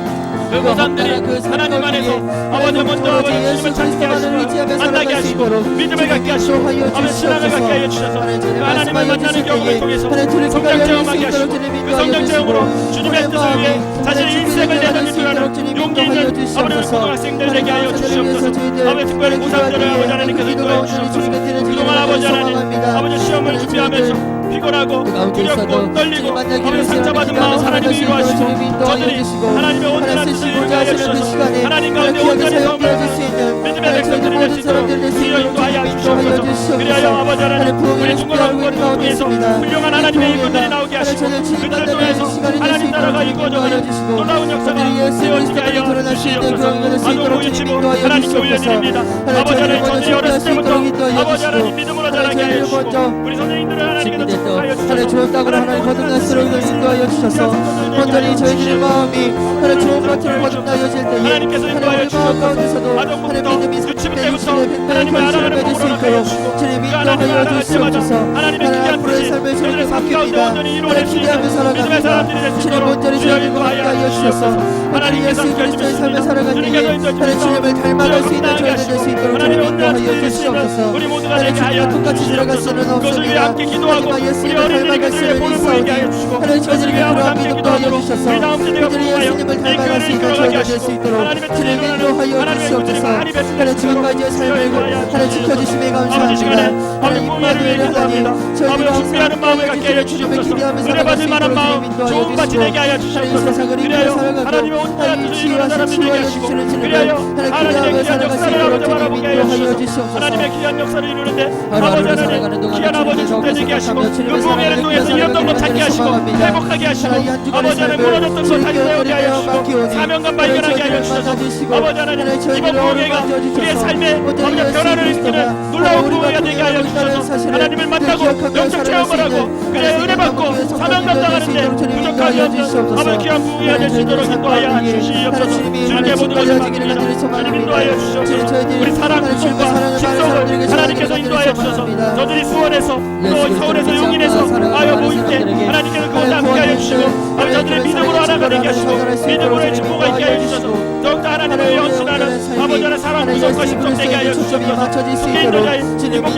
그 고산들이 하나님 안에서 아버지 먼저 아버지 주님을 찾게 하시고 만나게 하시고 믿음을 갖게 하시고 아버지 신앙을 갖게 하여 주셔서 그 하나님을 만나는 경험을 통해서 성장 체험하게 하시고 그 성장 체험으로 주님의 뜻을 위해 자신의 인생을 내던지는 용기 있는 아버지 고등학생들 되게 하여 주시옵소서. 아버지 특별히 고3들을 아버지 하나님께서 인도해 주시옵소서. 그동안 아버지 하나님 아버지 시험을 준비하면서 피곤하고 두렵고 떨리고 아버지 상처받은 마음 하나님이 위로하시고 저들이 하나님의 온전한 뜻을 이루게 하여 주셔서 하나님 가운데 온전히 성장하는 믿음의 백성들이 될 수 있도록 주여 인도하여 주시옵소서. 그리하여 아버지 하나님 우리 중고등학교를 통해서 훌륭한 하나님의 일꾼들이 나오게 하시고 그들을 통해서 하나님 나라가 이루어져가는 놀라운 역사가 되어지게 하여 주시옵소서. 아동 유치부 하나님께 올려드립니다. 아버지 하나님 저들이 어렸을 때부터 아버지 하나님 믿음으로 자라게 하여 주시고 우리 선생님들을 하나님께서 축복하여 하나님 좋은 땅으로 하나님 거듭날수록 인도하여 주셔서 온전히 저희들의 마음이 하나님 좋은 것들을 거듭나여질 때에 하나님께서 인도하여 하나님 마음 주셔서 가운데서도 하나님 믿음이 유치부 때부터 살아있는 하나님을 알아가는 맺을 수 법으로 하여 있도록 주시고 주님 그 인도하여 하나님을 알아갈 때마다 주시옵소서. 하나님의 하나님 귀한 앞으로의 뜻이 삶을 저들의 저희들 삶 가운데 바뀝니다. 온전히 이루어질 하나님 수 기대하며 있는 믿음의 살아갑니다. 사람들이 될 수 주님 있도록 온전히 주여 저희를 함께 인도하여 하여 주셔서 주시옵소서. 하나님 하나님께서 예수 함께해 그리스도의 삶을 주십니다. 살아가는 주님께서 데 인도해 하나님 주님을 주시옵소서. 닮아갈 수 있는 주여 저희들 될 수 있도록 하나님의 주님 온전한 인도하여 뜻을 주시옵소서. 이루는 우리 모두가 하나님 되게 하여 주님과 똑같이 들어갈 주시옵소서. 수는 그것을 위해 없습니다. 함께 기도하고 하지만 우리 예수님을 어린이들이 닮아갈 그들의 수는 본을 보이게 하여 있사오니 주시고 하나님 그것을 저희들에게 위해 그러한 함께 믿음도 하여 기도하도록 주셔서 우리 다음 세대가 그들이 공부하여 예수님을 이 닮아갈 수 교회를 있는 이끌어가게 저희들 될 수 하시고 있도록 하나님의 뜻을 주님 이루는 인도하여 하나님의 주시옵소서. 하나님의 뜻을 하나님 지금까지의 삶을 하나님 지켜주심에 아버지 시간에 감사합니다. 아버지 공예를 위해 기도합니다. 아버지 준비하는 마음을 갖게 하여 주시옵소서. 은혜 받을 만한 마음 좋은 밭이 되게 하여 주시옵소서. 그리하여 하나님의 온전한 뜻을 이루는 사람이 되게 하시고 그리하여 하나님의 귀한 역사를 아버지 바라보게 하여 주시옵소서. 하나님의 귀한 역사를 이루는데 아버지 하나님 귀한 아버지 축복되게 하시고 그 공예를 통해서 잃었던 것 찾게 하시고 회복하게 하시고 아버지 하나님 무너졌던 것 다시 세우게 하여 주시고 사명감 발견하게 하여 주셔서 아버지 하나님 이번 공예가 우리의 삶에 아버지 변화를 일으키는 놀라운 공예가 되게 하여 주셔서 하나님을 만나고 영적 체험을 하고 그래 은혜 받고 사명 감당하는데 부족함이 없는 아버지 귀한 부흥이 될 수 있도록 인도하여 주시옵소서. 주님의 모든 것을 맡깁니다. 주님 인도하여 주시옵소서. 우리 사랑 구속과 직속을 하나님께서 인도하여 주셔서 저들이 수원에서 또 서울에서 용인에서 아여 모일 때 하나님께서 그것을 함께하여 주시고 아버지 저들의 믿음으로 알아가게 하시고 믿음으로의 축복을 있게 하여 주셔서 더욱더 하나님을 연신하는 아버지 하나님 사랑 구속과 직속되게 하여 주시옵소서. 속에 인도자의 이복이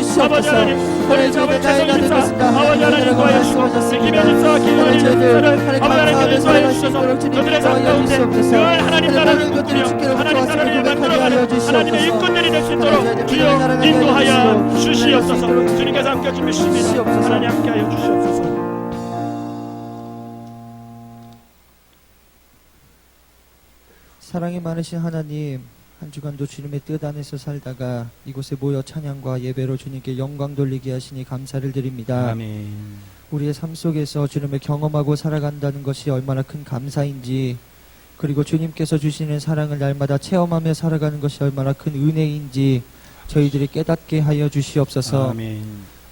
집사지고 아버지 하나님 우리 자부의 최성희 집사 아버지 하나님 인도하여 주시고 김현 집사와 김현희 집사를 아버지 하나님 인도하여 주셔서 저들의 삶 가운데 늘 하나님 나라를 꿈꾸며 하나님 나라를 만들어가는 하나님의 일꾼들이 될 수 있도록 주여 인도하여 주시옵소서. 주님께서 함께 주십니다. 하나님 함께하여 주시옵소서. 사랑이 많으신 하나님, 한 주간도 주님의 뜻 안에서 살다가 이곳에 모여 찬양과 예배로 주님께 영광 돌리게 하시니 감사를 드립니다. 아멘. 우리의 삶 속에서 주님을 경험하고 살아간다는 것이 얼마나 큰 감사인지, 그리고 주님께서 주시는 사랑을 날마다 체험하며 살아가는 것이 얼마나 큰 은혜인지 저희들이 깨닫게 하여 주시옵소서. 아멘.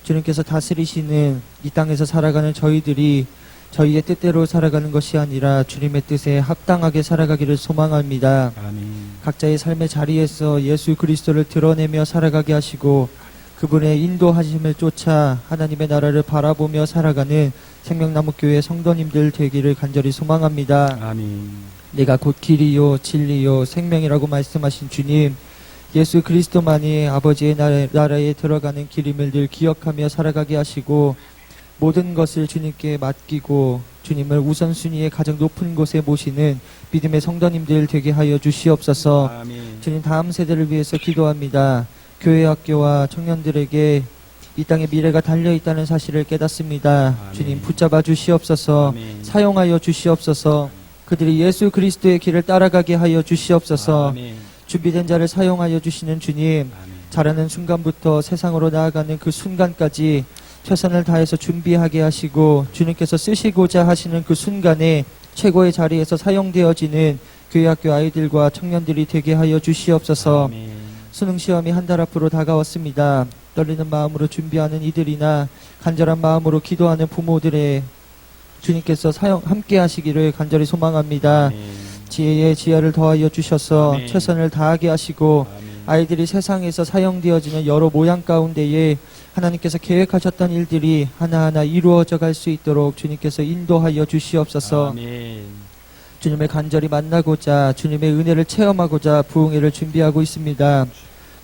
주님께서 다스리시는 이 땅에서 살아가는 저희들이 저희의 뜻대로 살아가는 것이 아니라 주님의 뜻에 합당하게 살아가기를 소망합니다. 아멘. 각자의 삶의 자리에서 예수 그리스도를 드러내며 살아가게 하시고 그분의 인도하심을 쫓아 하나님의 나라를 바라보며 살아가는 생명나무교회 성도님들 되기를 간절히 소망합니다. 아멘. 내가 곧 길이요 진리요 생명이라고 말씀하신 주님, 예수 그리스도만이 아버지의 나라에 들어가는 길임을 늘 기억하며 살아가게 하시고 모든 것을 주님께 맡기고 주님을 우선순위에 가장 높은 곳에 모시는 믿음의 성도님들 되게 하여 주시옵소서. 아멘. 주님, 다음 세대를 위해서 기도합니다. 교회 학교와 청년들에게 이 땅의 미래가 달려있다는 사실을 깨닫습니다. 아멘. 주님, 붙잡아 주시옵소서. 아멘. 사용하여 주시옵소서. 그들이 예수 그리스도의 길을 따라가게 하여 주시옵소서. 아멘. 준비된 자를 사용하여 주시는 주님, 아멘. 자라는 순간부터 세상으로 나아가는 그 순간까지 최선을 다해서 준비하게 하시고 주님께서 쓰시고자 하시는 그 순간에 최고의 자리에서 사용되어지는 교회학교 아이들과 청년들이 되게 하여 주시옵소서. 아멘. 수능 시험이 한 달 앞으로 다가왔습니다. 떨리는 마음으로 준비하는 이들이나 간절한 마음으로 기도하는 부모들의 주님께서 함께 하시기를 간절히 소망합니다. 아멘. 지혜에 지혜를 더하여 주셔서 아멘. 최선을 다하게 하시고 아멘. 아이들이 세상에서 사용되어지는 여러 모양 가운데에 하나님께서 계획하셨던 일들이 하나하나 이루어져 갈 수 있도록 주님께서 인도하여 주시옵소서. 아멘. 주님을 간절히 만나고자 주님의 은혜를 체험하고자 부흥회를 준비하고 있습니다.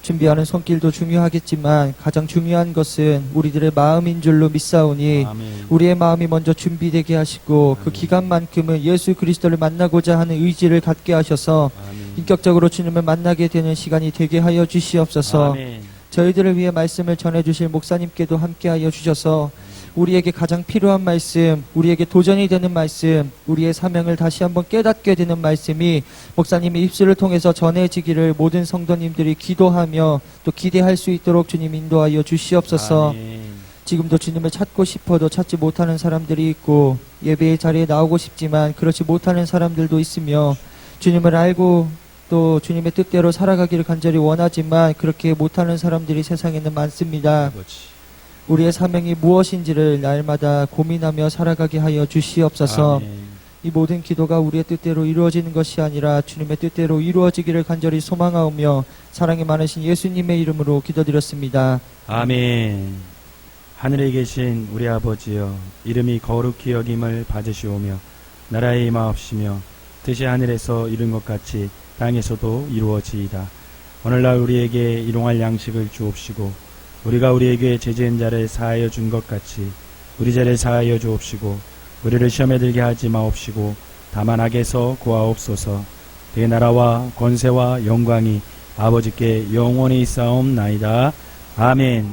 준비하는 손길도 중요하겠지만 가장 중요한 것은 우리들의 마음인 줄로 믿사오니 아멘. 우리의 마음이 먼저 준비되게 하시고 그 아멘. 기간만큼은 예수 그리스도를 만나고자 하는 의지를 갖게 하셔서 아멘. 인격적으로 주님을 만나게 되는 시간이 되게 하여 주시옵소서. 아멘. 저희들을 위해 말씀을 전해주실 목사님께도 함께하여 주셔서 우리에게 가장 필요한 말씀, 우리에게 도전이 되는 말씀, 우리의 사명을 다시 한번 깨닫게 되는 말씀이 목사님의 입술을 통해서 전해지기를 모든 성도님들이 기도하며 또 기대할 수 있도록 주님 인도하여 주시옵소서. 아멘. 지금도 주님을 찾고 싶어도 찾지 못하는 사람들이 있고 예배의 자리에 나오고 싶지만 그렇지 못하는 사람들도 있으며 주님을 알고 또 주님의 뜻대로 살아가기를 간절히 원하지만 그렇게 못하는 사람들이 세상에는 많습니다. 아버지. 우리의 사명이 무엇인지를 날마다 고민하며 살아가게 하여 주시옵소서. 아멘. 이 모든 기도가 우리의 뜻대로 이루어지는 것이 아니라 주님의 뜻대로 이루어지기를 간절히 소망하오며 사랑이 많으신 예수님의 이름으로 기도드렸습니다. 아멘. 하늘에 계신 우리 아버지여, 이름이 거룩히 여김을 받으시오며 나라에 임하옵시며 뜻이 하늘에서 이룬 것 같이 땅에서도 이루어지이다. 오늘날 우리에게 일용할 양식을 주옵시고 우리가 우리에게 죄지은 자를 사하여 준 것 같이 우리 죄를 사하여 주옵시고 우리를 시험에 들게 하지 마옵시고 다만 악에서 구하옵소서. 그 나라와 권세와 영광이 아버지께 영원히 있사옵나이다. 아멘.